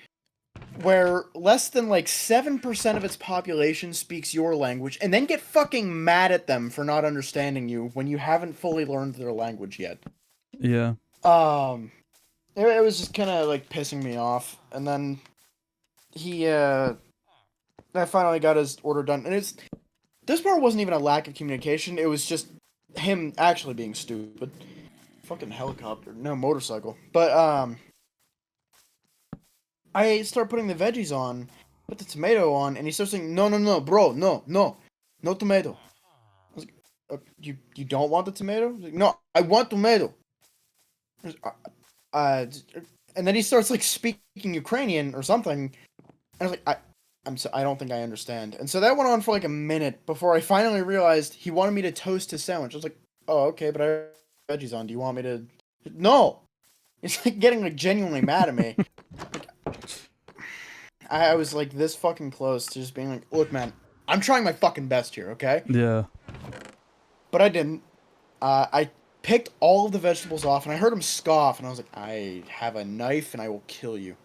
S1: where less than like 7% of its population speaks your language and then get fucking mad at them for not understanding you when you haven't fully learned their language yet.
S2: Yeah.
S1: It was just kind of like pissing me off, and then I finally got his order done, and this part wasn't even a lack of communication, it was just him actually being stupid. Fucking helicopter, no motorcycle. But, I start putting the veggies on, put the tomato on, and he starts saying, no, bro, no tomato. I was like, you don't want the tomato? He's like, no, I want tomato. And then he starts like speaking Ukrainian or something, and I was like, I don't think I understand. And so that went on for like a minute before I finally realized he wanted me to toast his sandwich. I was like, oh, okay, but I have veggies on. Do you want me to? No. It's like getting like genuinely mad at me. I was like this fucking close to just being like, look, man, I'm trying my fucking best here, okay?
S2: Yeah.
S1: But I didn't. I picked all of the vegetables off, and I heard him scoff, and I was like, I have a knife, and I will kill you.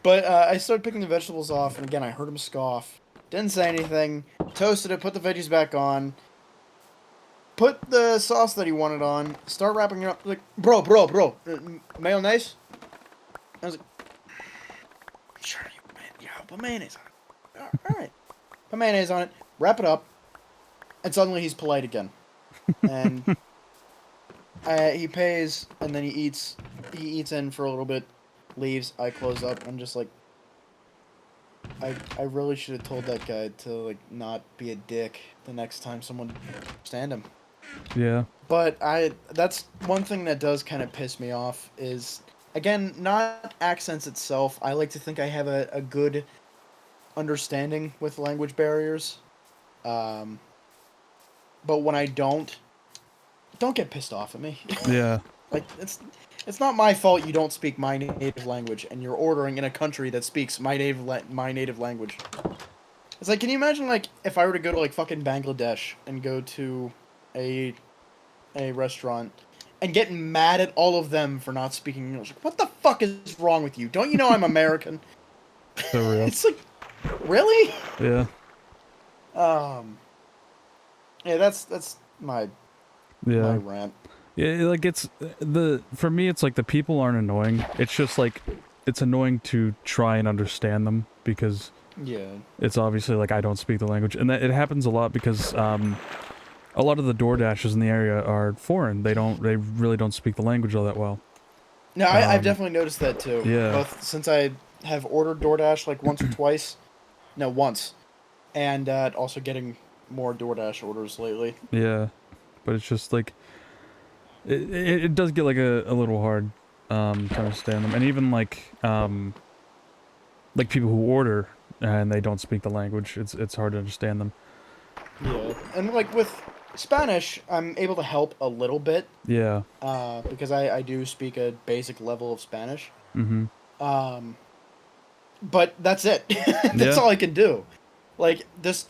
S1: But I started picking the vegetables off, and again, I heard him scoff. Didn't say anything. Toasted it, put the veggies back on. Put the sauce that he wanted on. Start wrapping it up. Like, bro. Mayonnaise? I was like, sure, yeah, put mayonnaise on it. Alright. Put mayonnaise on it. Wrap it up. And suddenly he's polite again. And he pays, and then he eats in for a little bit. Leaves. I close up. I'm just like, I really should have told that guy to, like, not be a dick the next time someone stand him.
S2: Yeah.
S1: But that's one thing that does kind of piss me off is, again, not accents itself. I like to think I have a good understanding with language barriers. But when I don't get pissed off at me.
S2: Yeah.
S1: Like, it's not my fault you don't speak my native language and you're ordering in a country that speaks my native language. It's like, can you imagine, like, if I were to go to, like, fucking Bangladesh and go to a restaurant and get mad at all of them for not speaking English? Like, what the fuck is wrong with you? Don't you know I'm American?
S2: So real.
S1: It's like, really?
S2: Yeah.
S1: Yeah, that's my rant.
S2: Yeah, like for me it's like the people aren't annoying. It's just like it's annoying to try and understand them because it's obviously like I don't speak the language, and that it happens a lot because a lot of the DoorDashers in the area are foreign. They really don't speak the language all that well.
S1: No, I've definitely noticed that too.
S2: Yeah.
S1: Both since I have ordered DoorDash like once or twice. No, once. And also getting more DoorDash orders lately.
S2: Yeah. But it's just like it does get like a little hard to understand them. And even like people who order and they don't speak the language, it's hard to understand them.
S1: Yeah. And like with Spanish, I'm able to help a little bit.
S2: Yeah.
S1: Because I do speak a basic level of Spanish.
S2: Mm-hmm.
S1: But that's it. That's
S2: Yeah.
S1: all I can do. Like, this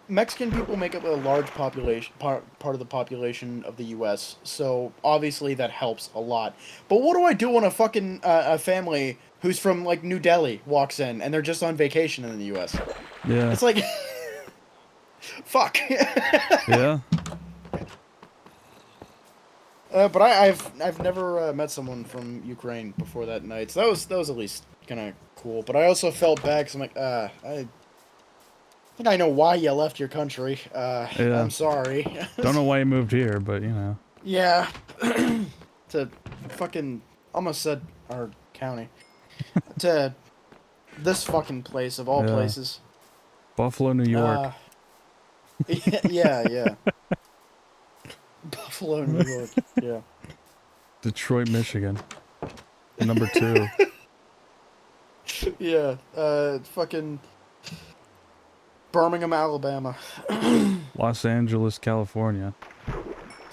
S1: Mexican people make up a large population, part of the population of the U.S., so obviously that helps a lot. But what do I do when a fucking a family who's from, like, New Delhi walks in and they're just on vacation in the U.S.?
S2: Yeah.
S1: It's like, fuck.
S2: Yeah.
S1: But I've never met someone from Ukraine before that night, so that was at least kind of cool. But I also felt bad because I'm like, I think I know why you left your country.
S2: Yeah.
S1: I'm sorry.
S2: Don't know why you moved here, but you know.
S1: Yeah. To fucking almost said our county. To this fucking place of all places.
S2: Buffalo, New York.
S1: Yeah. Buffalo, New York. Yeah.
S2: Detroit, Michigan. Number 2.
S1: Yeah. Fucking Birmingham, Alabama.
S2: Los Angeles, California.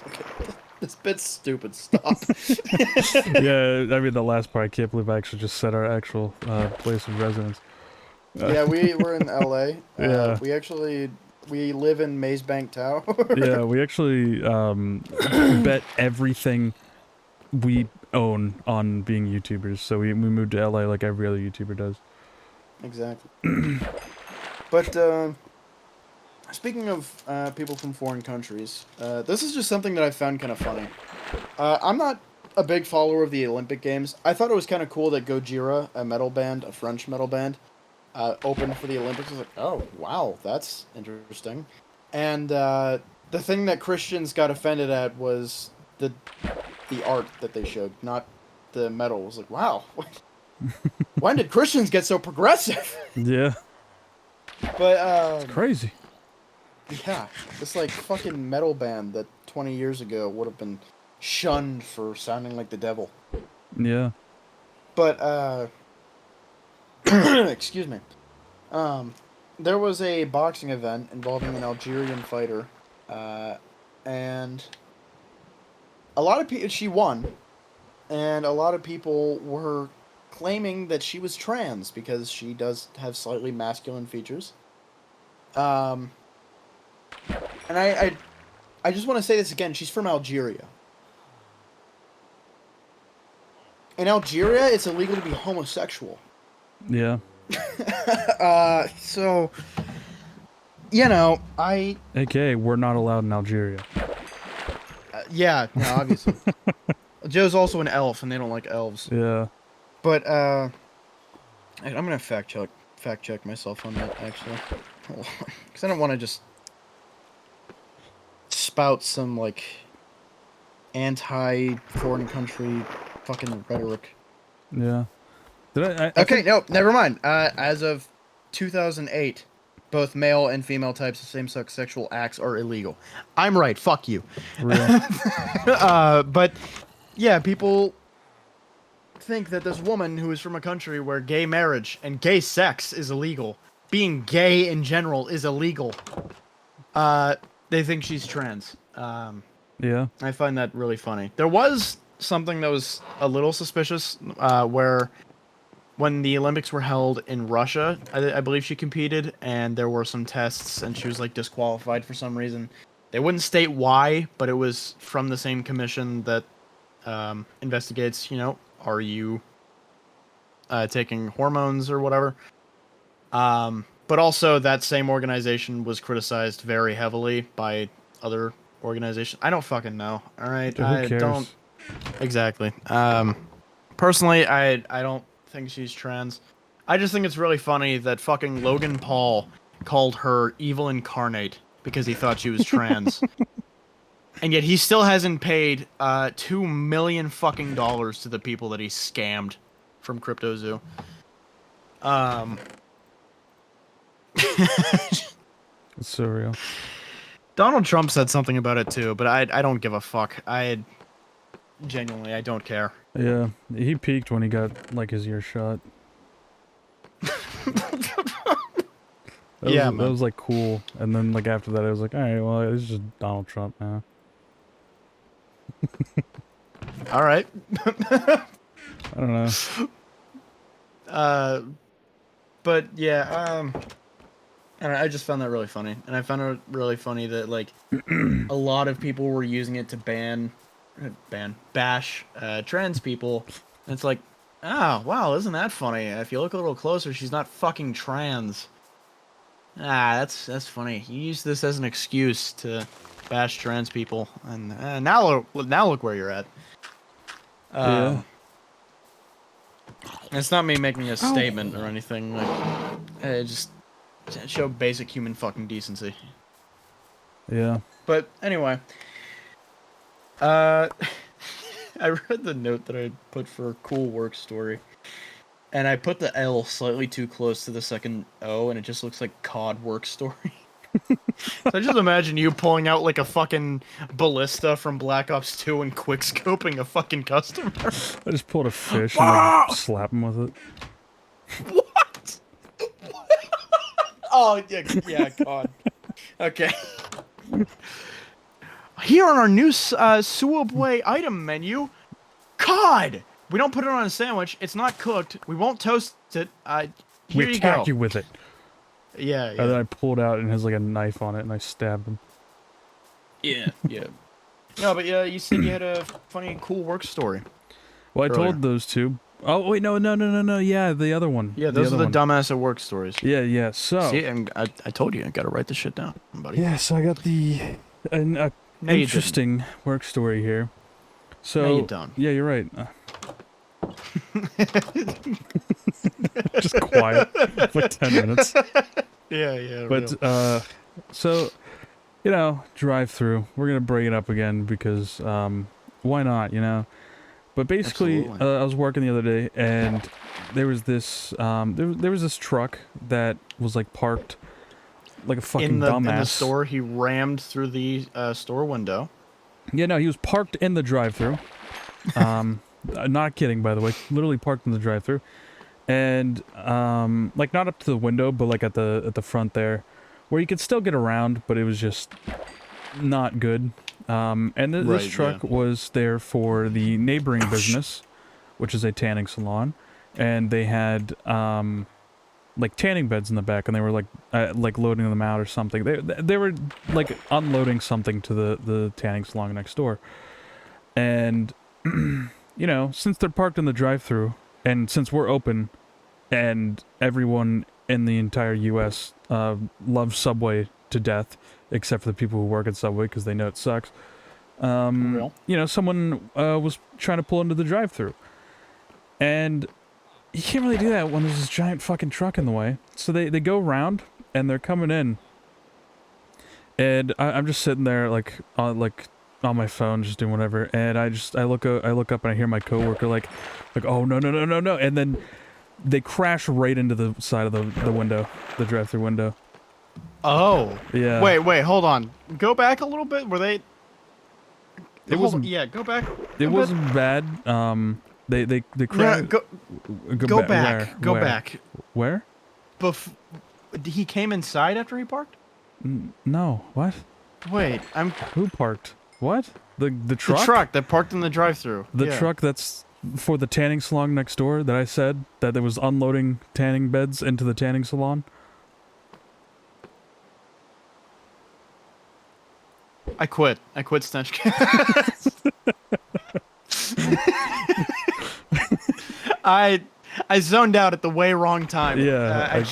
S1: Okay. This bit's stupid. Stop.
S2: Yeah, I mean the last part. I can't believe I actually just said our actual place of residence.
S1: Yeah, we're in LA.
S2: Yeah.
S1: We live in Maze Bank Tower.
S2: Yeah, we actually bet everything we own on being YouTubers. So we moved to LA like every other YouTuber does.
S1: Exactly. But speaking of people from foreign countries, this is just something that I found kind of funny. I'm not a big follower of the Olympic Games. I thought it was kind of cool that Gojira, a French metal band, opened for the Olympics. I was like, oh, wow, that's interesting. And the thing that Christians got offended at was the art that they showed, not the metal. I was like, wow, when did Christians get so progressive?
S2: Yeah.
S1: But
S2: It's crazy.
S1: yeah, this like fucking metal band that 20 years ago would have been shunned for sounding like the devil.
S2: Yeah.
S1: But excuse me. There was a boxing event involving an Algerian fighter, and a lot of people, she won, and a lot of people were claiming that she was trans because she does have slightly masculine features. And I just want to say this again. She's from Algeria. In Algeria, it's illegal to be homosexual.
S2: Yeah.
S1: So, you know,
S2: AKA, we're not allowed in Algeria.
S1: Yeah, no, obviously. Joe's also an elf, and they don't like elves.
S2: Yeah.
S1: But, I'm gonna fact check myself on that, actually. Because I don't want to just spout some, like, anti-foreign country fucking rhetoric.
S2: Yeah. Did I
S1: Okay,
S2: think,
S1: no, never mind. As of 2008, both male and female types of same-sex sexual acts are illegal. I'm right. Fuck you.
S2: real.
S1: But yeah, people think that this woman who is from a country where gay marriage and gay sex is illegal, being gay in general is illegal. They think she's trans.
S2: Yeah.
S1: I find that really funny. There was something that was a little suspicious, where when the Olympics were held in Russia, I believe she competed, and there were some tests, and she was like disqualified for some reason. They wouldn't state why, but it was from the same commission that investigates, are you taking hormones or whatever. But also that same organization was criticized very heavily by other organizations. I don't fucking know. All right,
S2: Dude, who cares?
S1: don't exactly. Personally, I don't think she's trans. I just think it's really funny that fucking Logan Paul called her evil incarnate because he thought she was trans. And yet he still hasn't paid $2 million fucking dollars to the people that he scammed from CryptoZoo.
S2: It's surreal.
S1: Donald Trump said something about it too, but I don't give a fuck. Genuinely, I don't care.
S2: Yeah. He peaked when he got, like, his ear shot. That was like cool. And then like after that I was like, alright, well it's just Donald Trump now.
S1: Alright.
S2: I don't know.
S1: But yeah, I don't know, I just found that really funny. And I found it really funny that like a lot of people were using it to bash trans people. And it's like, oh wow, isn't that funny? If you look a little closer, she's not fucking trans. That's funny. You use this as an excuse to bash trans people, and now look where you're at.
S2: Yeah.
S1: It's not me making a statement or anything. Like, just show basic human fucking decency.
S2: Yeah.
S1: But anyway, I read the note that I put for cool work story. And I put the L slightly too close to the second O, and it just looks like COD work story. So I just imagine you pulling out like a fucking ballista from Black Ops 2 and quickscoping a fucking customer.
S2: I just pulled a fish and like, slap him with it.
S1: What? Oh, yeah, COD. Okay. Here on our new Subway item menu, COD! We don't put it on a sandwich. It's not cooked. We won't toast it.
S2: We attack you with it.
S1: Yeah.
S2: And then I pulled out and it has like a knife on it and I stabbed him.
S1: Yeah. No, but yeah, you said you had a funny, cool work story.
S2: Well, I
S1: earlier.
S2: told those two. Oh, wait, no. Yeah, the other one.
S1: Yeah, those are the dumbass at work stories.
S2: Yeah, so.
S1: See, I told you, I gotta write this shit down, buddy.
S2: Yeah, so I got an interesting work story here. So.
S1: No, you don't.
S2: Yeah, you're right. Just quiet for like 10 minutes.
S1: Yeah.
S2: But, so, drive through. We're gonna bring it up again because, why not, But basically, I was working the other day and there was this, there was this truck that was like parked like a fucking dumbass.
S1: In the store, he rammed through the store window.
S2: Yeah, no, he was parked in the drive-through. Not kidding, by the way. Literally parked in the drive-through, and like not up to the window, but like at the front there, where you could still get around, but it was just not good. This truck was there for the neighboring business, which is a tanning salon, and they had like tanning beds in the back, and they were like loading them out or something. They were like unloading something to the tanning salon next door, and you know, since they're parked in the drive-thru, and since we're open, and everyone in the entire U.S. Loves Subway to death, except for the people who work at Subway because they know it sucks.
S1: Real.
S2: You know, someone was trying to pull into the drive-thru, and you can't really do that when there's this giant fucking truck in the way. So they go around, and they're coming in, and I'm just sitting there like on my phone, just doing whatever, and I look up and I hear my coworker like, oh no, and then they crash right into the side of the window, the drive-thru window.
S1: Oh.
S2: Yeah.
S1: Wait, hold on. Go back a little bit. Were they?
S2: It wasn't.
S1: Yeah, go back.
S2: It wasn't bad. They crashed.
S1: Go back. Go
S2: Where?
S1: back.
S2: Where?
S1: He came inside after he parked?
S2: No. What?
S1: Wait,
S2: Who parked? What? The truck?
S1: The truck that parked in the drive-thru.
S2: The truck that's for the tanning salon next door that I said that there was unloading tanning beds into the tanning salon.
S1: I quit Stenchcast. I zoned out at the way wrong time.
S2: Yeah,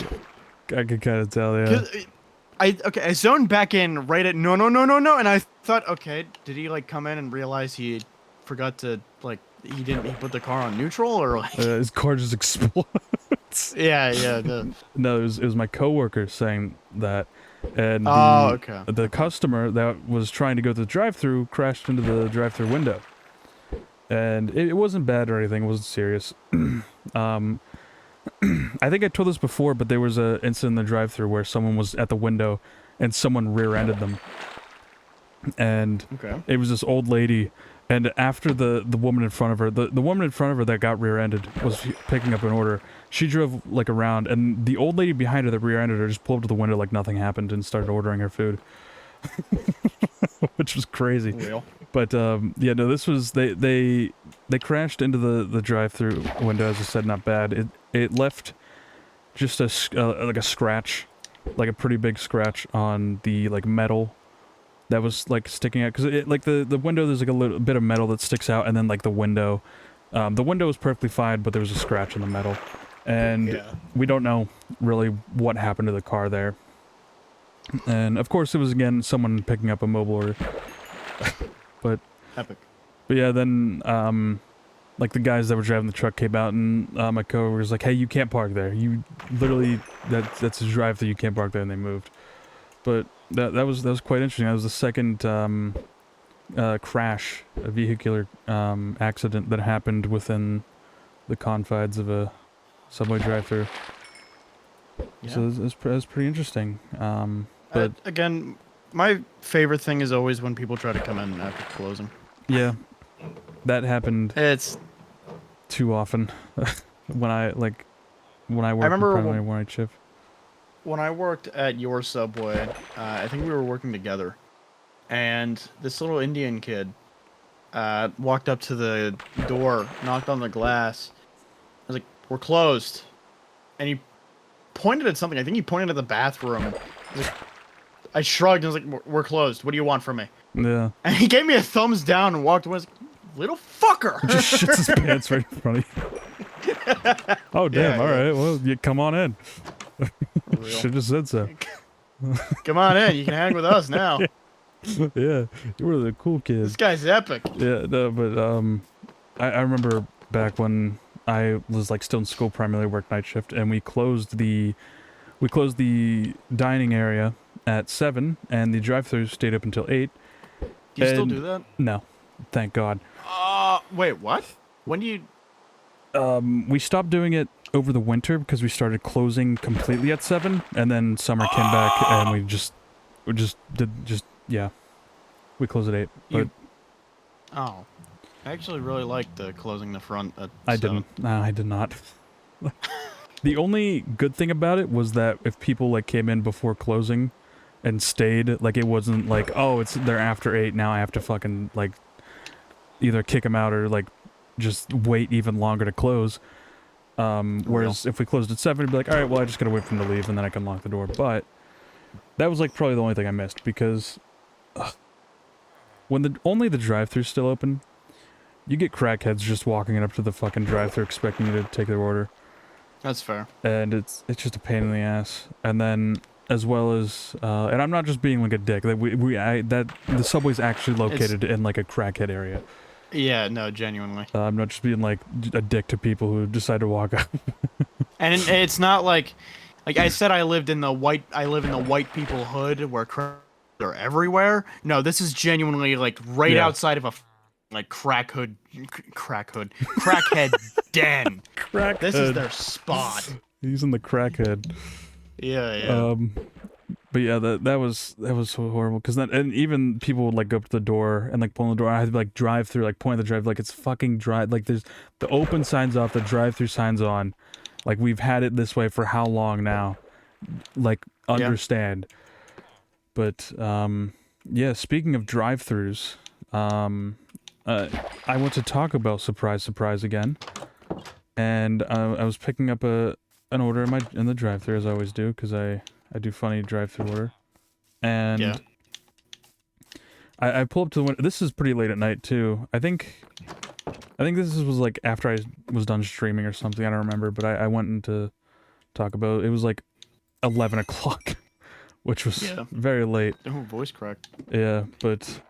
S2: I could kind of tell. Yeah.
S1: I zoned back in right at no, and I thought, okay, did he like come in and realize he forgot to like he put the car on neutral or like
S2: his car just explodes.
S1: Yeah.
S2: No, it was my coworker saying that, and
S1: okay.
S2: The customer that was trying to go to the drive-thru crashed into the drive-thru window, and it wasn't bad or anything. It wasn't serious. I think I told this before, but there was a incident in the drive-thru where someone was at the window and someone rear-ended them. And It was this old lady, and after the woman in front of her, the woman in front of her that got rear-ended was picking up an order. She drove like around, and the old lady behind her that rear-ended her just pulled up to the window like nothing happened and started ordering her food. Which was crazy.
S1: Real.
S2: But yeah, no, this was they crashed into the drive-thru window, as I said, not bad. It left just like a scratch, like a pretty big scratch on the like metal that was like sticking out, because it like the window, there's like a little bit of metal that sticks out, and then like the window was perfectly fine, but there was a scratch in the metal, and we don't know really what happened to the car there. And of course, it was again someone picking up a mobile order. But
S1: epic.
S2: But yeah, then like the guys that were driving the truck came out, and my coworker was like, "Hey, you can't park there. You literally that's a drive-thru. You can't park there," and they moved. But that was quite interesting. That was the second crash, a vehicular accident that happened within the confines of a Subway drive-thru.
S1: Yeah.
S2: So it was pretty interesting. But
S1: again, my favorite thing is always when people try to come in after closing.
S2: Yeah, that happened.
S1: It's
S2: too often when I worked primary night shift.
S1: When I worked at your Subway, I think we were working together, and this little Indian kid walked up to the door, knocked on the glass. I was like, "We're closed," and he pointed at something. I think he pointed at the bathroom. I shrugged and was like, "We're closed. What do you want from me?"
S2: Yeah.
S1: And he gave me a thumbs down and walked away. I was like, "Little fucker!"
S2: Just shits his pants right in front of you. Oh damn! All right, well, you come on in. Should have said so.
S1: Come on in. You can hang with us now.
S2: Yeah, you were the cool kids.
S1: This guy's epic.
S2: Yeah, no, but I remember back when I was like still in school, primarily worked night shift, and we closed the dining area at 7, and the drive-thru stayed up until 8.
S1: Do you still do that?
S2: No, thank God.
S1: Wait, what? When do you?
S2: We stopped doing it over the winter because we started closing completely at 7, and then summer came back, and we closed at 8. But
S1: I actually really liked closing the front at 7.
S2: I didn't. No, I did not. The only good thing about it was that if people like came in before closing and stayed, like it wasn't like, oh, they're after 8, now I have to fucking like either kick them out or like just wait even longer to close. Whereas if we closed at 7, it'd be like, all right, well, I just gotta wait for him to leave, and then I can lock the door. But that was like probably the only thing I missed, because when only the drive-thru's still open, you get crackheads just walking up to the fucking drive-thru expecting you to take their order.
S1: That's fair.
S2: And it's just a pain in the ass. And then, as well as, and I'm not just being like a dick. That the subway's actually located in like a crackhead area.
S1: Yeah, no, genuinely.
S2: I'm not just being like a dick to people who decide to walk out.
S1: And it's not like I said, I live in the white people hood where cracks are everywhere. No, this is genuinely like right outside of a like crackhead den.
S2: Crackhead.
S1: This is their spot.
S2: He's in the crackhead.
S1: Yeah.
S2: But yeah, that was so horrible. Cause then, and even people would like go up to the door and like pull on the door. I had to like drive through, like point the drive, like it's fucking drive. Like there's the open signs off, the drive-through signs on. Like we've had it this way for how long now? Like understand. But yeah. Speaking of drive-throughs, I went to Taco Bell, surprise again, and I was picking up an order in the drive-thru, as I always do, because I do funny drive-thru order, and I pull up to the window. This is pretty late at night too. I think this was like after I was done streaming or something. I don't remember, but I went into Taco Bell. It was like 11 o'clock, which was very late.
S1: Oh, voice crack.
S2: Yeah, but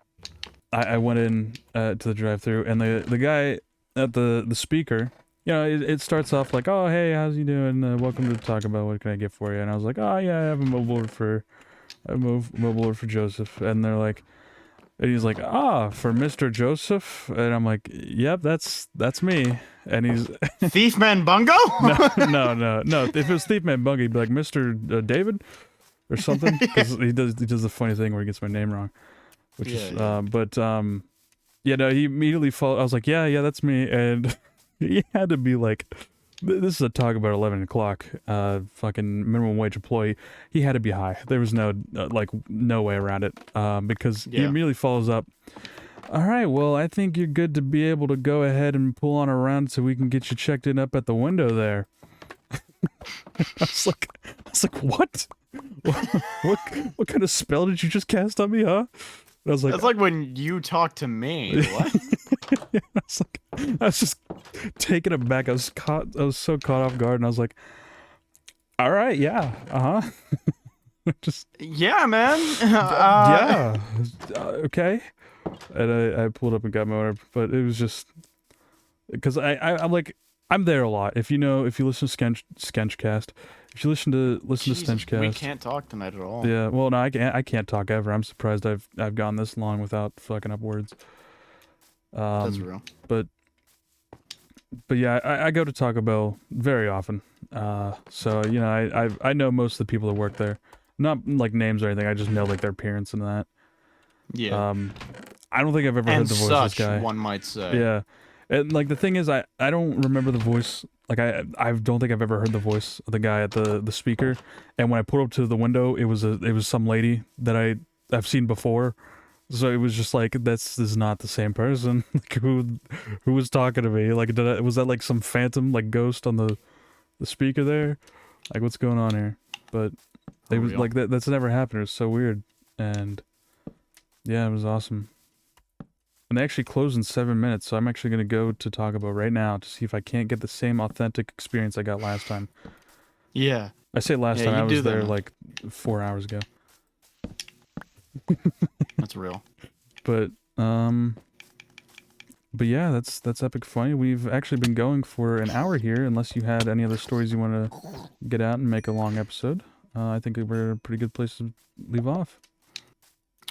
S2: I went in to the drive-thru, and the guy at the speaker, you know, it starts off like, oh, hey, how's you doing? Welcome to Taco Bell. What can I get for you? And I was like, oh, yeah, I have a mobile order for Joseph. And they're like, and he's like, for Mr. Joseph? And I'm like, yep, that's me. And he's...
S1: Thiefman Bungo?
S2: No. If it was Thiefman Bungo, he'd be like, Mr. David? Or something. Because he does the funny thing where he gets my name wrong. Which is, yeah, no, he immediately followed. I was like, yeah, that's me. And he had to be like, this is a talk about 11 o'clock, fucking minimum wage employee. He had to be high. There was no way around it. Because he immediately follows up. All right, well, I think you're good to be able to go ahead and pull on around so we can get you checked in up at the window there. I was like, what? What kind of spell did you just cast on me, huh? I was like,
S1: that's like when you talk to me. What?
S2: Yeah, I was just taken aback. I was so caught off guard, and I was like, all right, yeah, just
S1: yeah, man.
S2: Yeah, okay. And I pulled up and got my order, but it was just because I'm like, I'm there a lot. If you listen to Stenchcast. If you listen to Stenchcast,
S1: we can't talk tonight at all.
S2: Yeah, well, no, I can't talk ever. I'm surprised I've gone this long without fucking up words.
S1: That's real.
S2: But yeah, I go to Taco Bell very often. So you know, I know most of the people that work there. Not like names or anything. I just know like their appearance and that.
S1: Yeah.
S2: I don't think I've ever heard the voice of this guy.
S1: One might say.
S2: Yeah. And like the thing is, I don't remember the voice. Like I don't think I've ever heard the voice of the guy at the speaker. And when I pulled up to the window, it was some lady that I've seen before. So it was just like, this is not the same person. Like who was talking to me? Like was that like some phantom like ghost on the speaker there? Like what's going on here? But it was like that's never happened. It was so weird. And yeah, it was awesome. And they actually close in 7 minutes, so I'm actually going to go to Taco Bell right now to see if I can't get the same authentic experience I got last time.
S1: Yeah.
S2: I say last time, I was there like 4 hours ago.
S1: That's real.
S2: But yeah, that's Epic Funny. We've actually been going for an hour here, unless you had any other stories you want to get out and make a long episode. I think we're a pretty good place to leave off.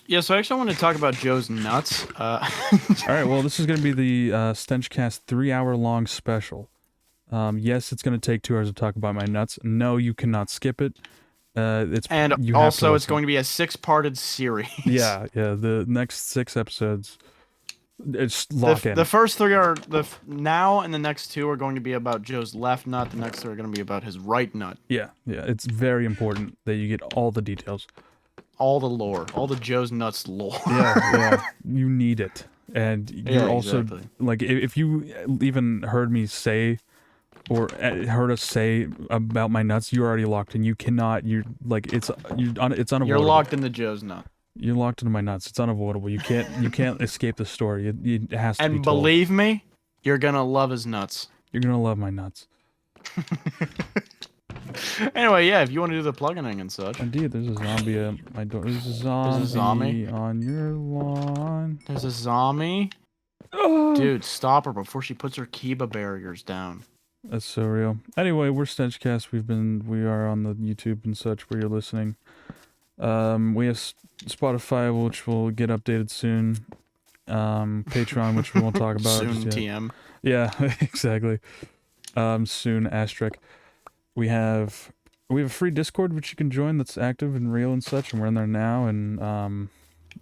S1: Yeah, so I actually want to talk about Joe's nuts.
S2: All right, well, this is going to be the Stenchcast 3-hour-long special. Yes, it's going to take 2 hours to talk about my nuts. No, you cannot skip it. It's
S1: going to be a 6-parted series.
S2: Yeah, the next 6 episodes. It's lock in.
S1: The first 3 are now, and the next 2 are going to be about Joe's left nut. The next 3 are going to be about his right nut.
S2: Yeah, it's very important that you get all the details.
S1: All the lore, all the Joe's nuts lore.
S2: Yeah, you need it, and you're also
S1: exactly.
S2: like, if you even heard me say or heard us say about my nuts, you're already locked in. You cannot. You're like it's unavoidable.
S1: You're locked into Joe's nut.
S2: You're locked into my nuts. It's unavoidable. You can't escape the story. It has to be
S1: And
S2: told.
S1: believe me, you're gonna love his nuts.
S2: You're gonna love my nuts.
S1: Anyway, yeah, if you want to do the plugging and such.
S2: Indeed, there's a zombie at my door. There's a zombie on your lawn.
S1: There's a zombie. Dude, stop her before she puts her Kiba barriers down.
S2: That's so real. Anyway, we're Stenchcast. We are on the YouTube and such where you're listening. We have Spotify, which will get updated soon. Patreon, which we won't talk about
S1: soon.
S2: just yet.
S1: TM.
S2: Yeah, exactly. Soon asterisk. We have a free Discord which you can join that's active and real and such, and we're in there now, and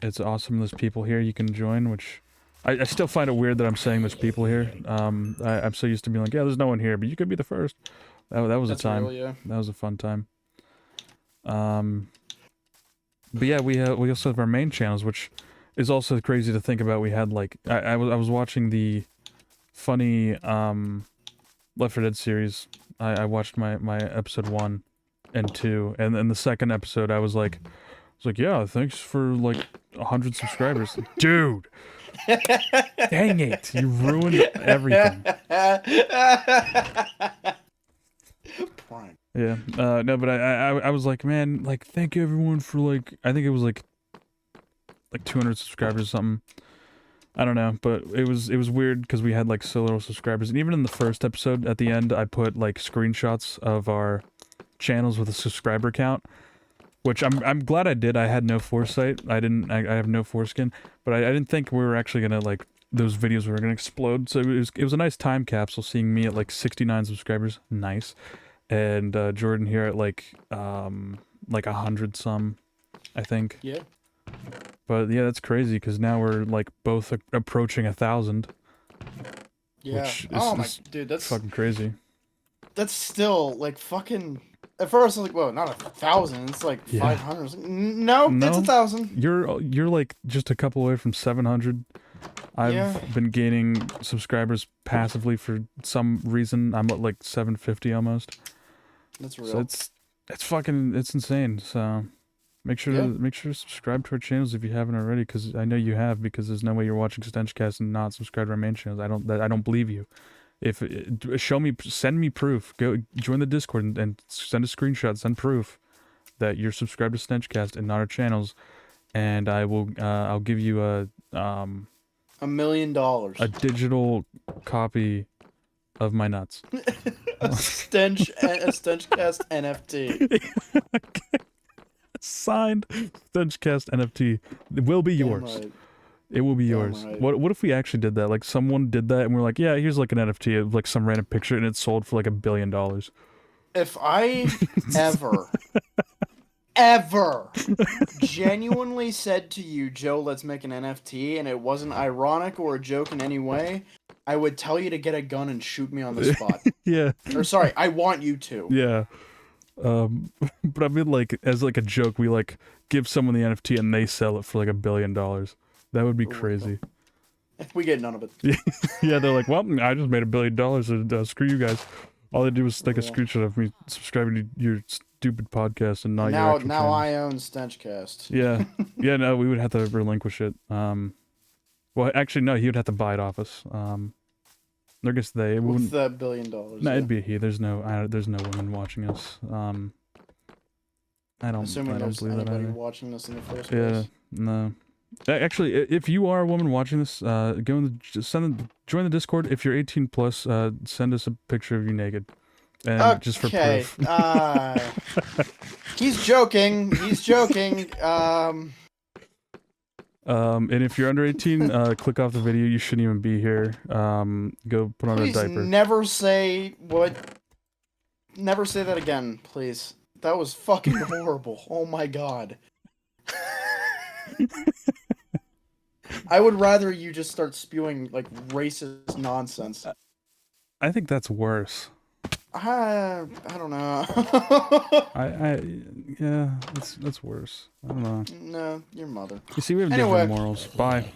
S2: it's awesome. There's people here you can join, which I still find it weird that I'm saying there's people here. I'm so used to being like, yeah, there's no one here, but you could be the first. That was a time.
S1: Real, yeah.
S2: That was a fun time. But yeah, we also have our main channels, which is also crazy to think about. We had like I was watching the funny Left 4 Dead series. I watched my episode 1 and 2, and then the second episode I was like, yeah, thanks for like 100 subscribers. Dude, dang it, you ruined everything. Yeah, no, but I was like, man, like, thank you everyone for like, I think it was like 200 subscribers or something. I don't know, but it was weird because we had like so little subscribers, and even in the first episode at the end, I put like screenshots of our channels with a subscriber count, which I'm glad I did. I had no foresight. I have no foreskin, but I didn't think we were actually gonna like those videos were gonna explode. So it was a nice time capsule seeing me at like 69 subscribers, nice, and Jordan here at like 100 some, I think.
S1: Yeah.
S2: But yeah, that's crazy because now we're like both approaching 1,000.
S1: Yeah.
S2: Which
S1: dude, that's
S2: fucking crazy.
S1: That's still like fucking. At first, I was like, "Whoa, not 1,000! It's like 500." I was like, no, it's 1,000.
S2: You're like just a couple away from 700. I've been gaining subscribers passively for some reason. I'm at like 750 almost.
S1: That's real.
S2: So it's insane. So. Make sure to subscribe to our channels if you haven't already, because I know you have, because there's no way you're watching Stenchcast and not subscribe to our main channels. I don't believe you. Send me proof. Go join the Discord and send a screenshot, send proof that you're subscribed to Stenchcast and not our channels, and I'll give you
S1: $1 million.
S2: a digital copy of my nuts.
S1: a Stenchcast NFT.
S2: Okay. Signed Stenchcast NFT. It will be yours.
S1: Right.
S2: It will be yours.
S1: Right.
S2: What if we actually did that? Like someone did that and we're like, yeah, here's like an NFT of like some random picture and it sold for like $1 billion.
S1: If I ever genuinely said to you, Joe, let's make an NFT, and it wasn't ironic or a joke in any way, I would tell you to get a gun and shoot me on the spot.
S2: Yeah.
S1: Or sorry, I want you to.
S2: Yeah. But I mean, like, as like a joke, we like give someone the NFT and they sell it for like $1 billion. That would be crazy.
S1: We get none of it.
S2: Yeah, they're like, well, I just made $1 billion, and screw you guys. All they do is take a screenshot of me subscribing to your stupid podcast and not your actual channel.
S1: I own Stenchcast.
S2: Yeah, yeah. No, we would have to relinquish it. Well, actually, no, he would have to buy it off us. I guess they
S1: With
S2: wouldn't.
S1: that $1 billion.
S2: No, it'd be a he. There's no women watching us. I don't
S1: Assuming
S2: believe that
S1: anybody
S2: either.
S1: watching this in the first
S2: Yeah,
S1: place.
S2: no. Actually, if you are a woman watching this, join the Discord. If you're 18 plus, send us a picture of you naked, and just for proof.
S1: He's joking. He's joking.
S2: And if you're under 18, click off the video. You shouldn't even be here. Go put on a diaper.
S1: Never say what. Never say that again, please. That was fucking horrible. Oh my god. I would rather you just start spewing like racist nonsense.
S2: I think that's worse.
S1: I don't know.
S2: Yeah, that's worse. I don't know.
S1: No, your mother.
S2: You see, we have
S1: Anyway.
S2: different morals. Bye.